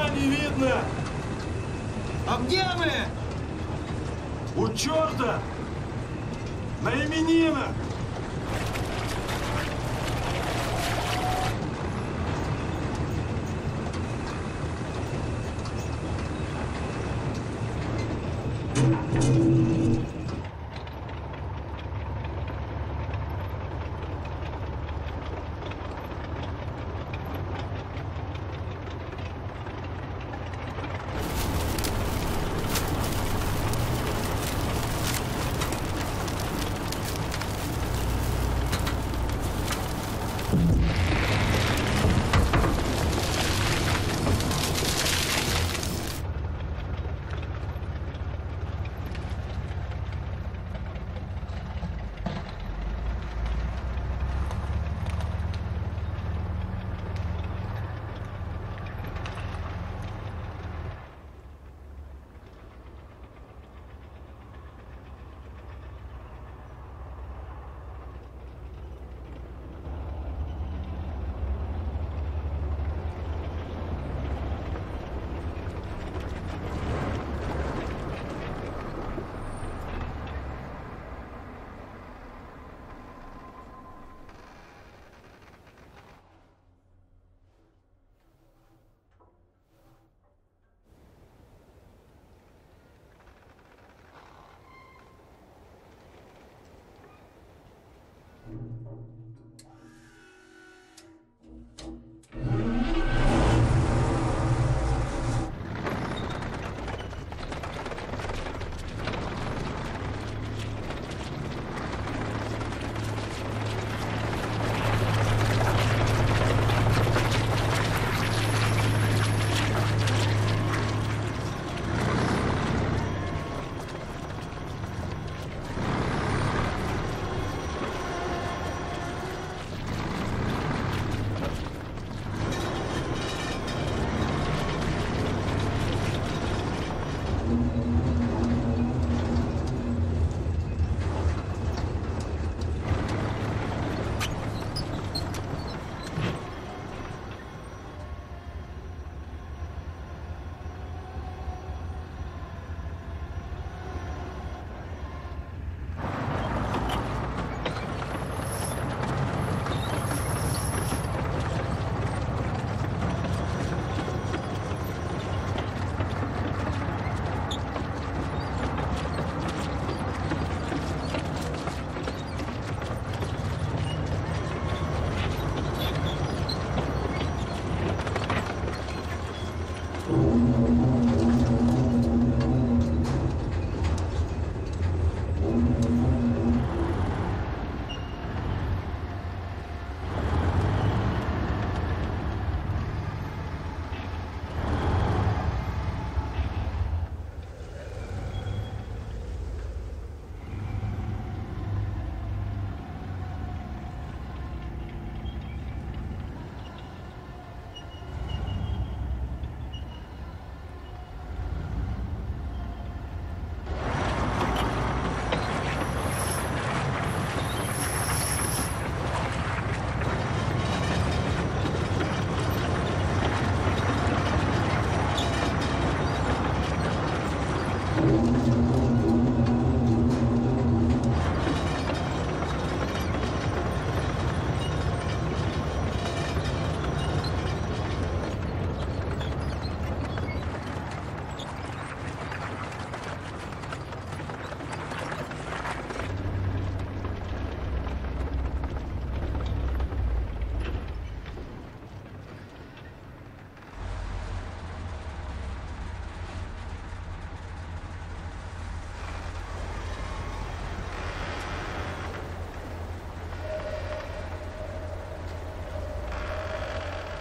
не видно! А где мы? У черта! На именинах!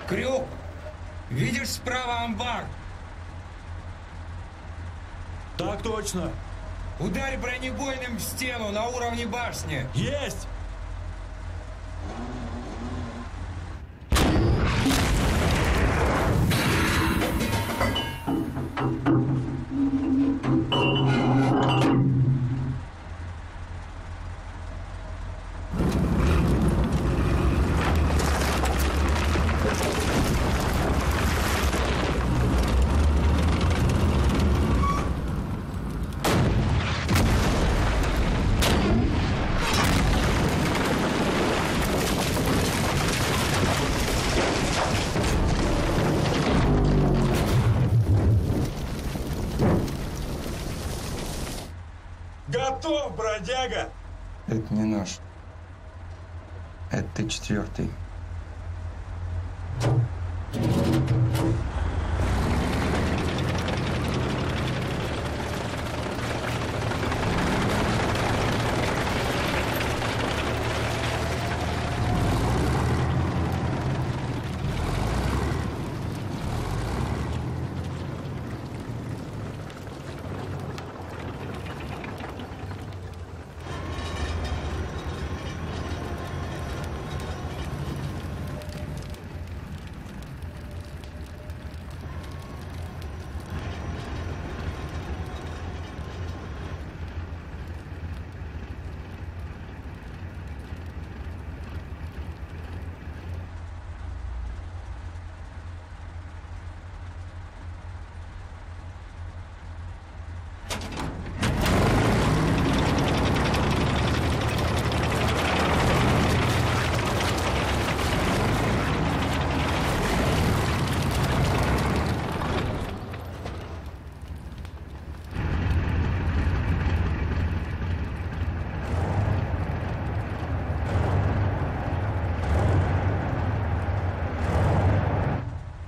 Крюк! Видишь справа амбар? Так точно. Ударь бронебойным в стену на уровне башни. Есть! Готов, бродяга! Это не наш. Это Т-4.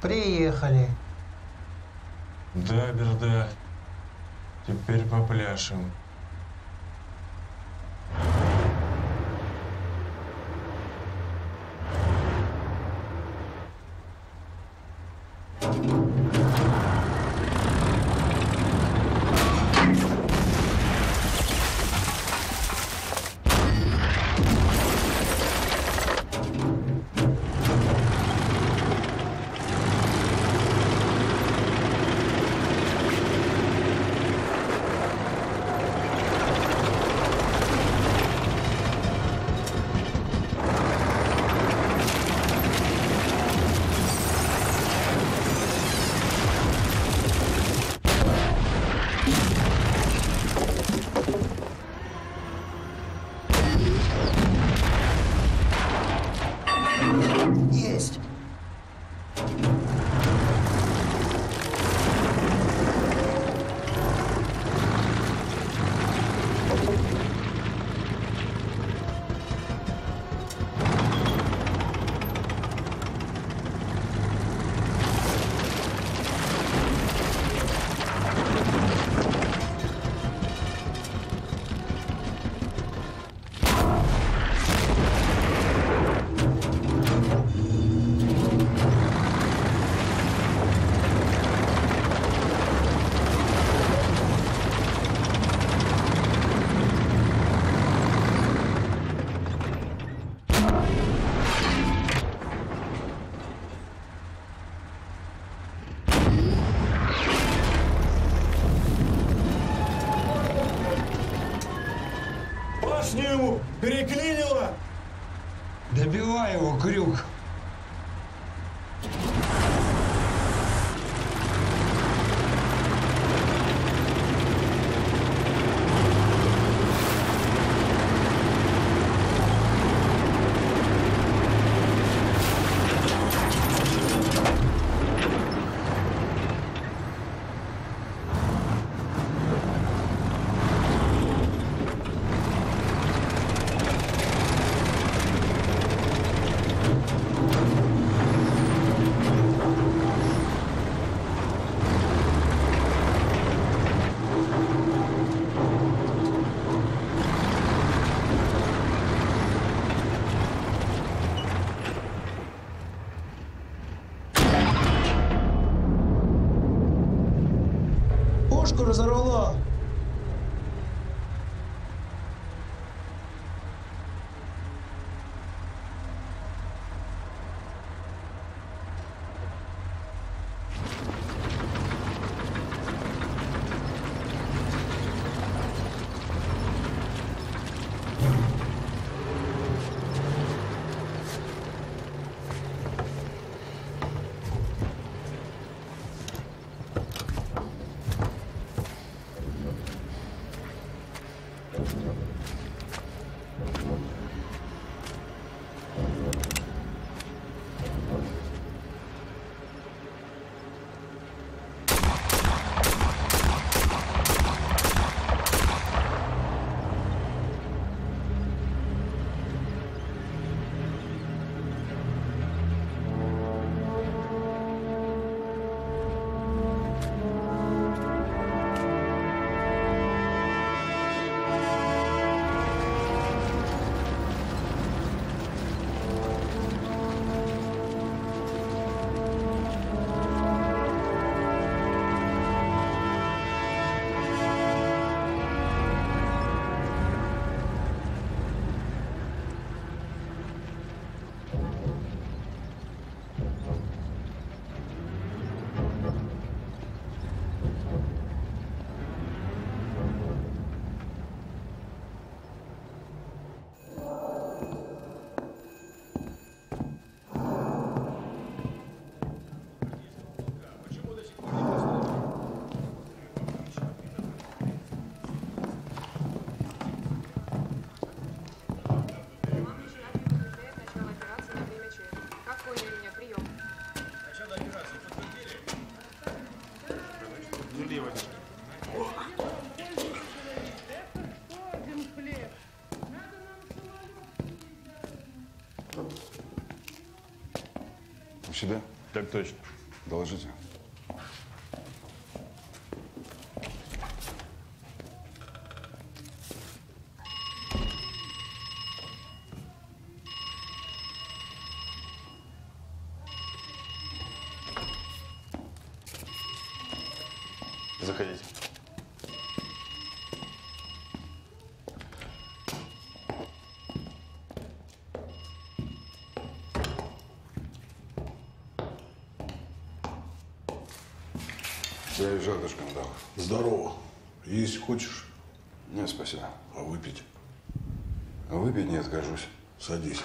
Приехали. Да, Берда. Теперь попляшем. Есть. Башню ему переклинило! Добивай его, Крюк! Пушку разорвало. У себя? Так точно. Доложите. Заходите. Я и жадушкам дал. Здорово. Есть хочешь? Нет, спасибо. А выпить? А выпить не откажусь. Садись.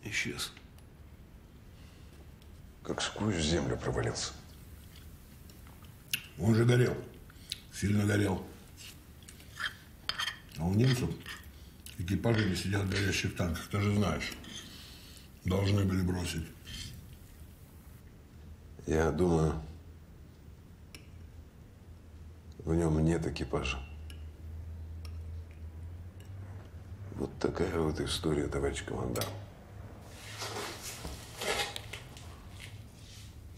Исчез. Как сквозь землю провалился. Он же горел. Сильно горел. А у немцев экипажи не сидят в горящих танках. Ты же знаешь. Должны были бросить. Я думаю, в нем нет экипажа. Вот такая вот история, товарищ командар.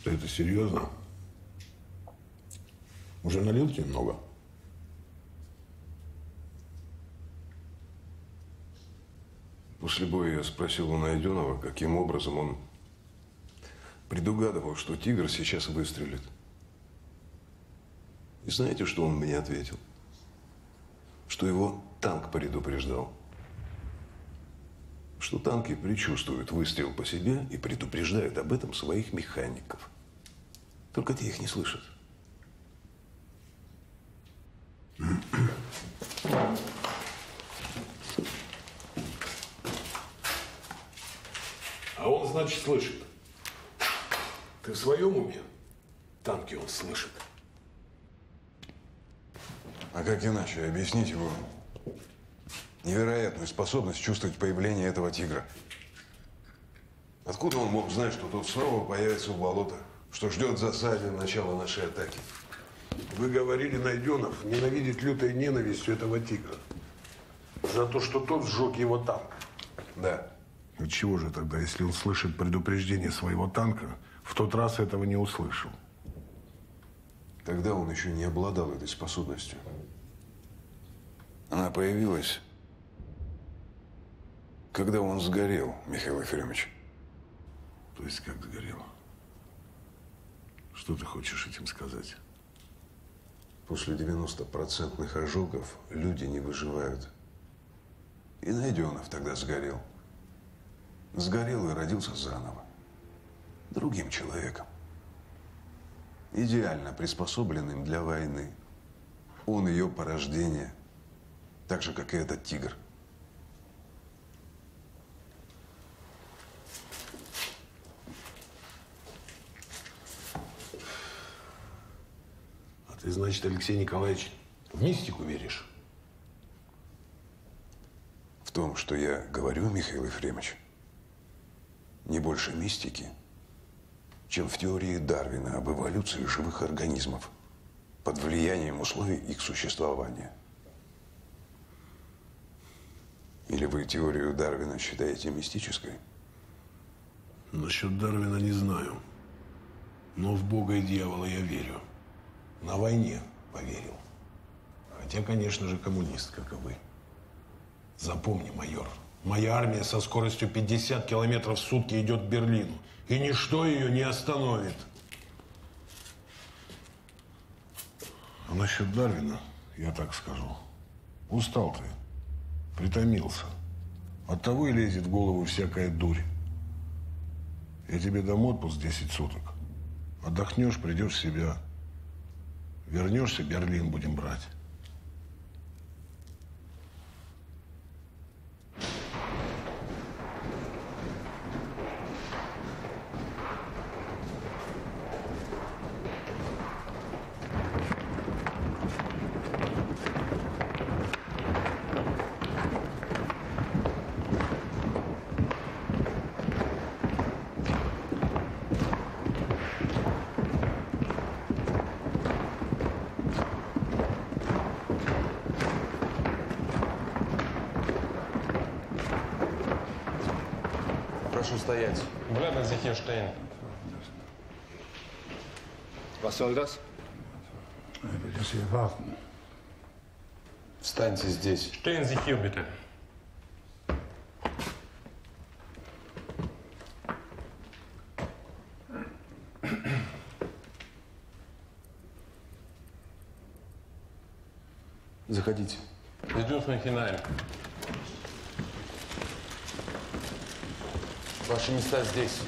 Ты это серьезно? Уже налил тебе много? После боя я спросил у Найденова, каким образом он предугадывал, что «Тигр» сейчас выстрелит. И знаете, что он мне ответил? Что его танк предупреждал. Что танки предчувствуют выстрел по себе и предупреждают об этом своих механиков. Только те их не слышат. А он, значит, слышит. Ты в своем уме? Танки он слышит. А как иначе объяснить его невероятную способность чувствовать появление этого тигра? Откуда он мог знать, что тот снова появится в болотах, что ждет засады начала нашей атаки? Вы говорили, Найденов ненавидит лютой ненавистью этого тигра. За то, что тот сжег его танк. Да. Отчего же тогда, если он слышит предупреждение своего танка, в тот раз этого не услышал? Тогда он еще не обладал этой способностью. Она появилась, когда он сгорел, Михаил Ефремович. То есть как сгорел? Что ты хочешь этим сказать? После 90% ожогов люди не выживают. И Найденов тогда сгорел. Сгорел и родился заново. Другим человеком. Идеально приспособленным для войны. Он ее порождение. Так же, как и этот тигр. А ты, значит, Алексей Николаевич, в мистику веришь? В том, что я говорю, Михаил Ефремович, не больше мистики, чем в теории Дарвина об эволюции живых организмов под влиянием условий их существования. Или вы теорию Дарвина считаете мистической? Насчет Дарвина не знаю. Но в Бога и дьявола я верю. На войне поверил. Хотя, конечно же, коммунист, как и вы. Запомни, майор, моя армия со скоростью 50 километров в сутки идет к Берлину. И ничто ее не остановит. А насчет Дарвина, я так скажу. Устал ты. Притомился. Оттого и лезет в голову всякая дурь. Я тебе дам отпуск 10 суток. Отдохнешь, придешь в себя. Вернешься, Берлин будем брать. прошу стоять. Bleiben Sie hier stehen. Was soll das? Er will, dass wir warten. Встаньте здесь. Stehen Sie hier, bitte. Заходите. Sie dürfen hinein. Ваши места здесь.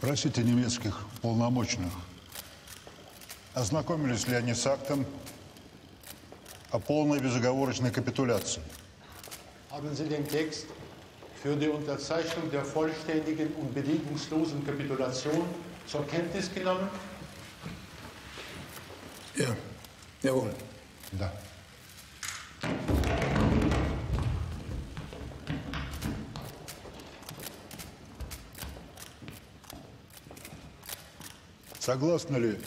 Спросите немецких полномочных, ознакомились ли они с актом о полной безоговорочной капитуляции. Haben Sie den Text für die Unterzeichnung der vollständigen und bedingungslosen Kapitulation zur Kenntnis genommen? Ja, jawohl. Да. Согласны ли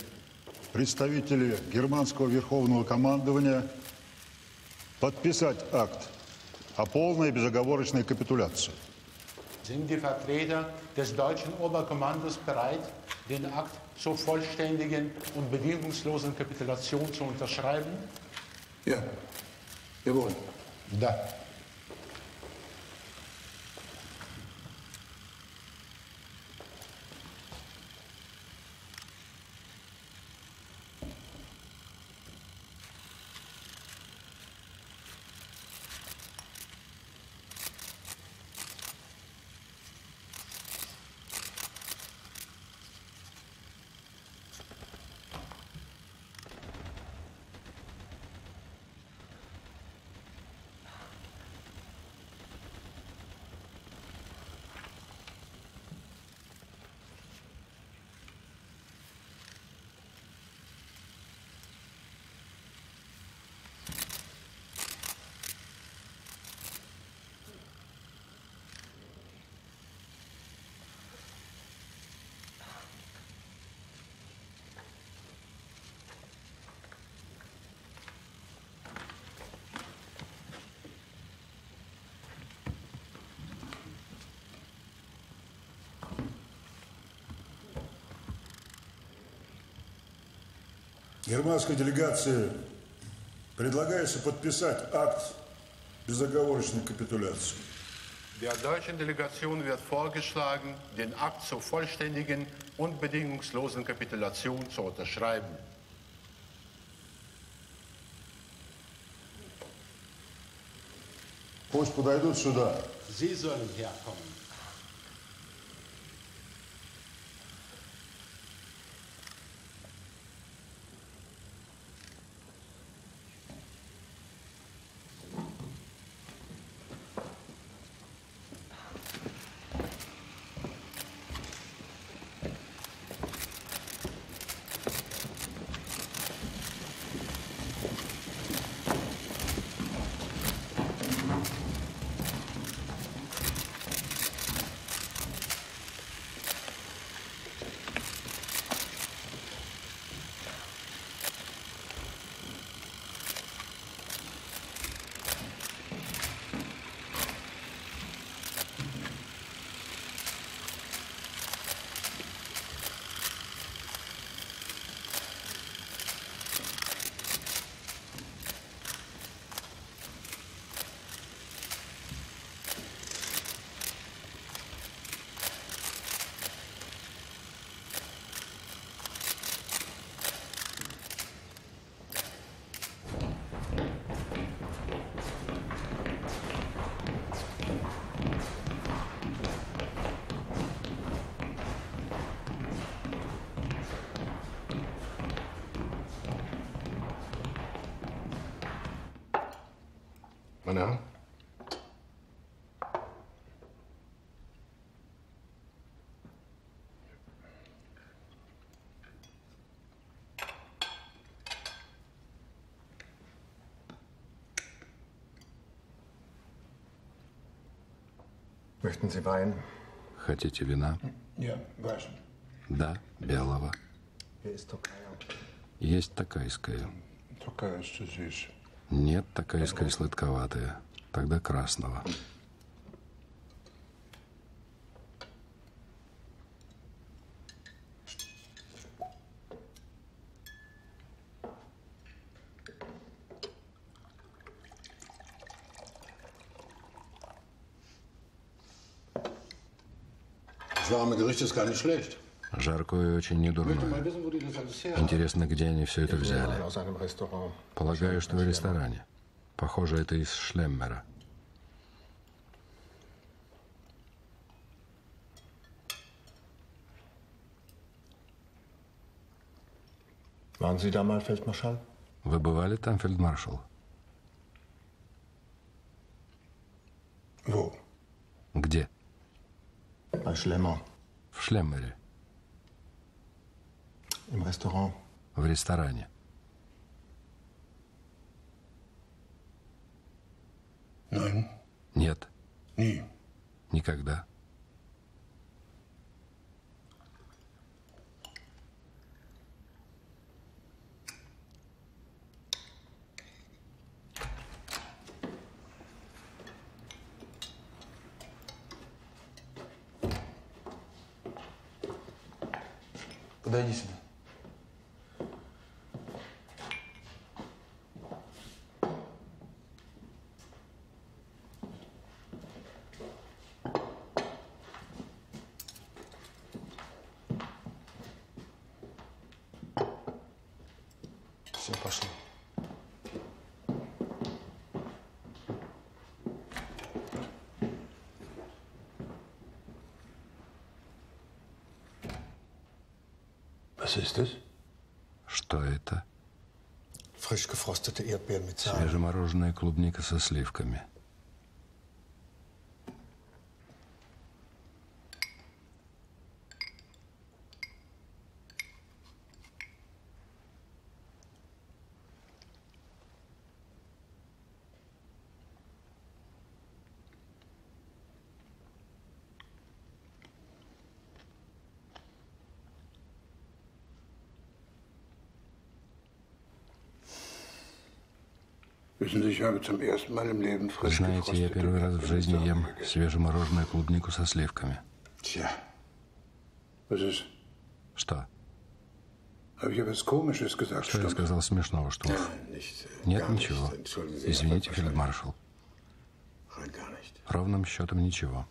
представители германского верховного командования подписать акт о полной безоговорочной капитуляции? Sind die Vertreter des deutschen Oberkommandos bereit, den Akt zur vollständigen und bedingungslosen Kapitulation zu unterschreiben? Ja, jawohl. Да. Германской делегации предлагается подписать акт безоговорочной капитуляции. Der deutschen Delegation wird vorgeschlagen, den Akt zur vollständigen und bedingungslosen Kapitulation zu unterschreiben. Пусть подойдут сюда. Sie sollen herkommen. Meine Herren? Möchten Sie Wein? Хотите вина? Ja, weißen. Да, белого. Hier ist Tokaja. Есть такайское. Такая здесь. Нет, такайское сладковатое. Тогда красного. Das warme Gericht ist gar nicht schlecht. Жаркое очень недурное. Интересно, где они все это взяли. Полагаю, что в ресторане. Похоже, это из Шлеммера. Waren Sie da mal Feldmarschall? Вы бывали там, фельдмаршал? Wo? Где? Bei Schlemmer. В Шлеммере. Im Restaurant. В ресторане. Nein. Нет. Nie. Никогда. Подойди сюда. Все, пошли. Что это? Frisch gefrostete Erdbeeren mit Sahne. Свежемороженая клубника со сливками. Знаете, я первый раз в жизни ем свежемороженую клубнику со сливками. Что? Что я сказал смешного, что? Нет, ничего. Извините, фельдмаршал. Ровным счетом ничего.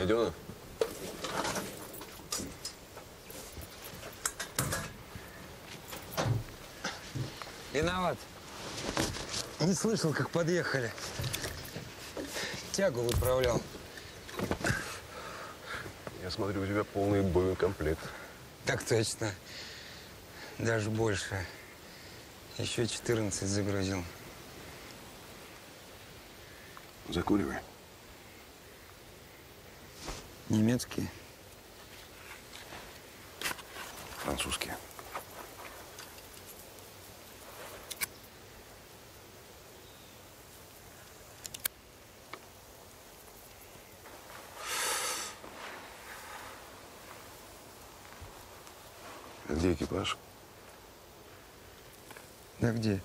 Найденов? Виноват. Не слышал, как подъехали. Тягу выправлял. Я смотрю, у тебя полный боекомплект. Так точно. Даже больше. Еще 14 загрузил. Закуривай. Немецкие? Французские. А где экипаж? Да где?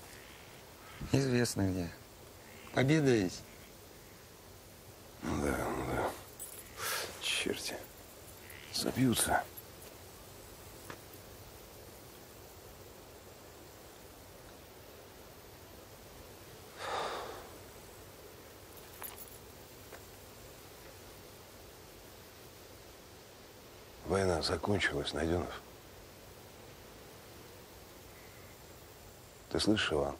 Известно где. Победа есть. Ну да, ну да. Черти. Забьются. Война закончилась, Найденов. Ты слышишь, Иван?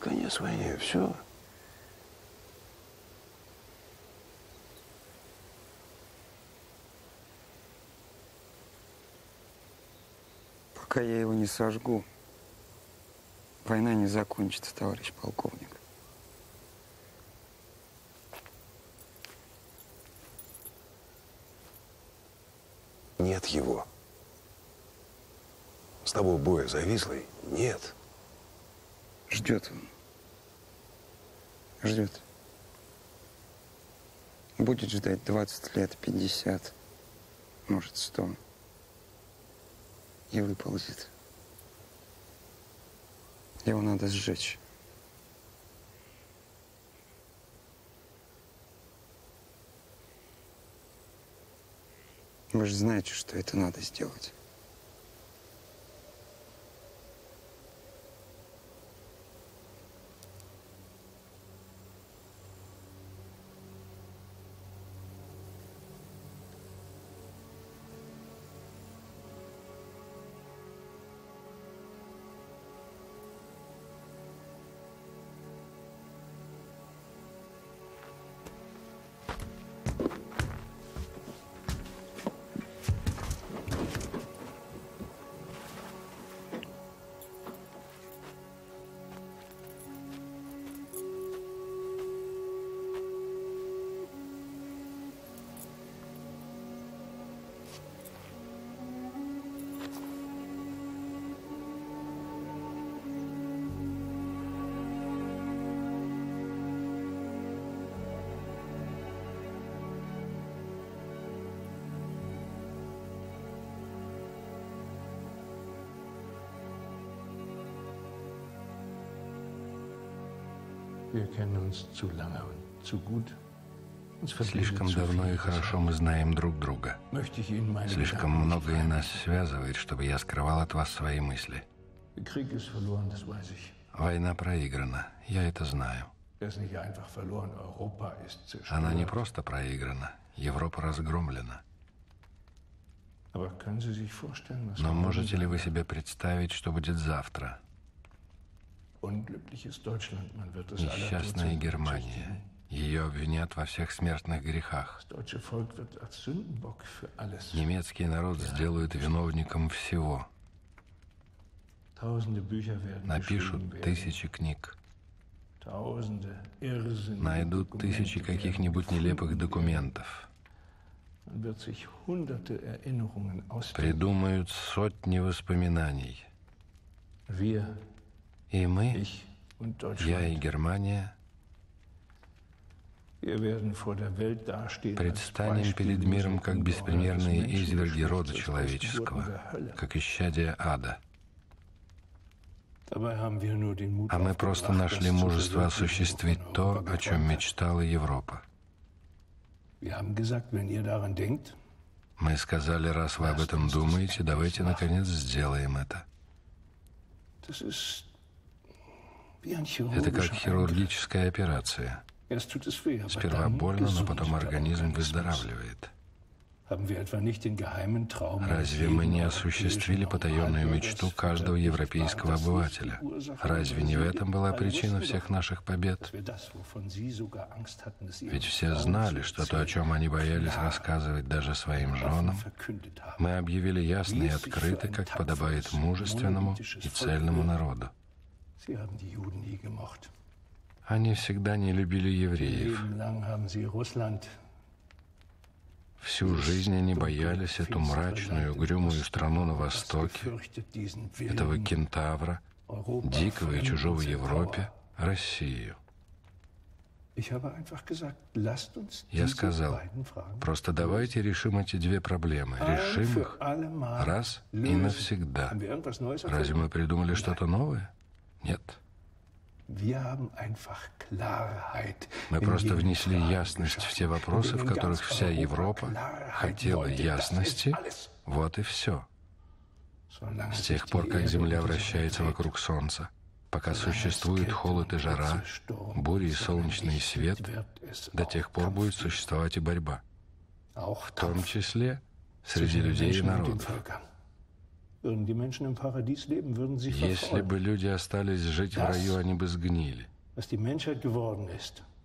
Конец войне, все. Пока я его не сожгу, война не закончится, товарищ полковник. Нет его. С тобой боя завислый? Нет. Ждет он. Ждет. Будет ждать 20 лет, 50, может, 100. И выползет. Его надо сжечь. Вы же знаете, что это надо сделать. Слишком давно и хорошо мы знаем друг друга. Слишком многое нас связывает, чтобы я скрывал от вас свои мысли. Война проиграна, я это знаю. Она не просто проиграна, Европа разгромлена. Но можете ли вы себе представить, что будет завтра? Несчастная Германия. Ее обвинят во всех смертных грехах. Немецкий народ сделают виновником всего. Напишут тысячи книг. Найдут тысячи каких-нибудь нелепых документов. Придумают сотни воспоминаний. И мы, я и Германия, предстанем перед миром как беспримерные изверги рода человеческого, как исчадие ада. А мы просто нашли мужество осуществить то, о чем мечтала Европа. Мы сказали, раз вы об этом думаете, давайте, наконец, сделаем это. Это как хирургическая операция. Сперва больно, но потом организм выздоравливает. Разве мы не осуществили потаенную мечту каждого европейского обывателя? Разве не в этом была причина всех наших побед? Ведь все знали, что то, о чем они боялись рассказывать даже своим женам, мы объявили ясно и открыто, как подобает мужественному и цельному народу. Они всегда не любили евреев. Всю жизнь они боялись эту мрачную, угрюмую страну на востоке, этого кентавра, дикого и чужого Европе, Россию. Я сказал, просто давайте решим эти две проблемы. Решим их раз и навсегда. Разве мы придумали что-то новое? Нет. Мы просто внесли ясность в те вопросы, в которых вся Европа хотела ясности. Вот и все. С тех пор, как Земля вращается вокруг Солнца, пока существует холод и жара, бури и солнечный свет, до тех пор будет существовать и борьба. В том числе среди людей и народов. Если бы люди остались жить в раю, они бы сгнили.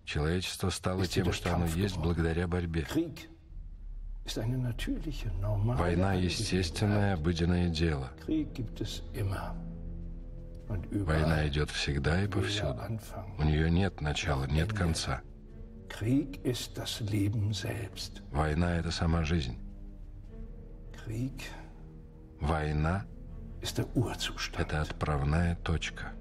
Человечество стало тем, что оно есть благодаря борьбе. Война — естественное, обыденное дело. Война идет всегда и повсюду. У нее нет начала, нет конца. Война — это сама жизнь. Война — это отправная точка.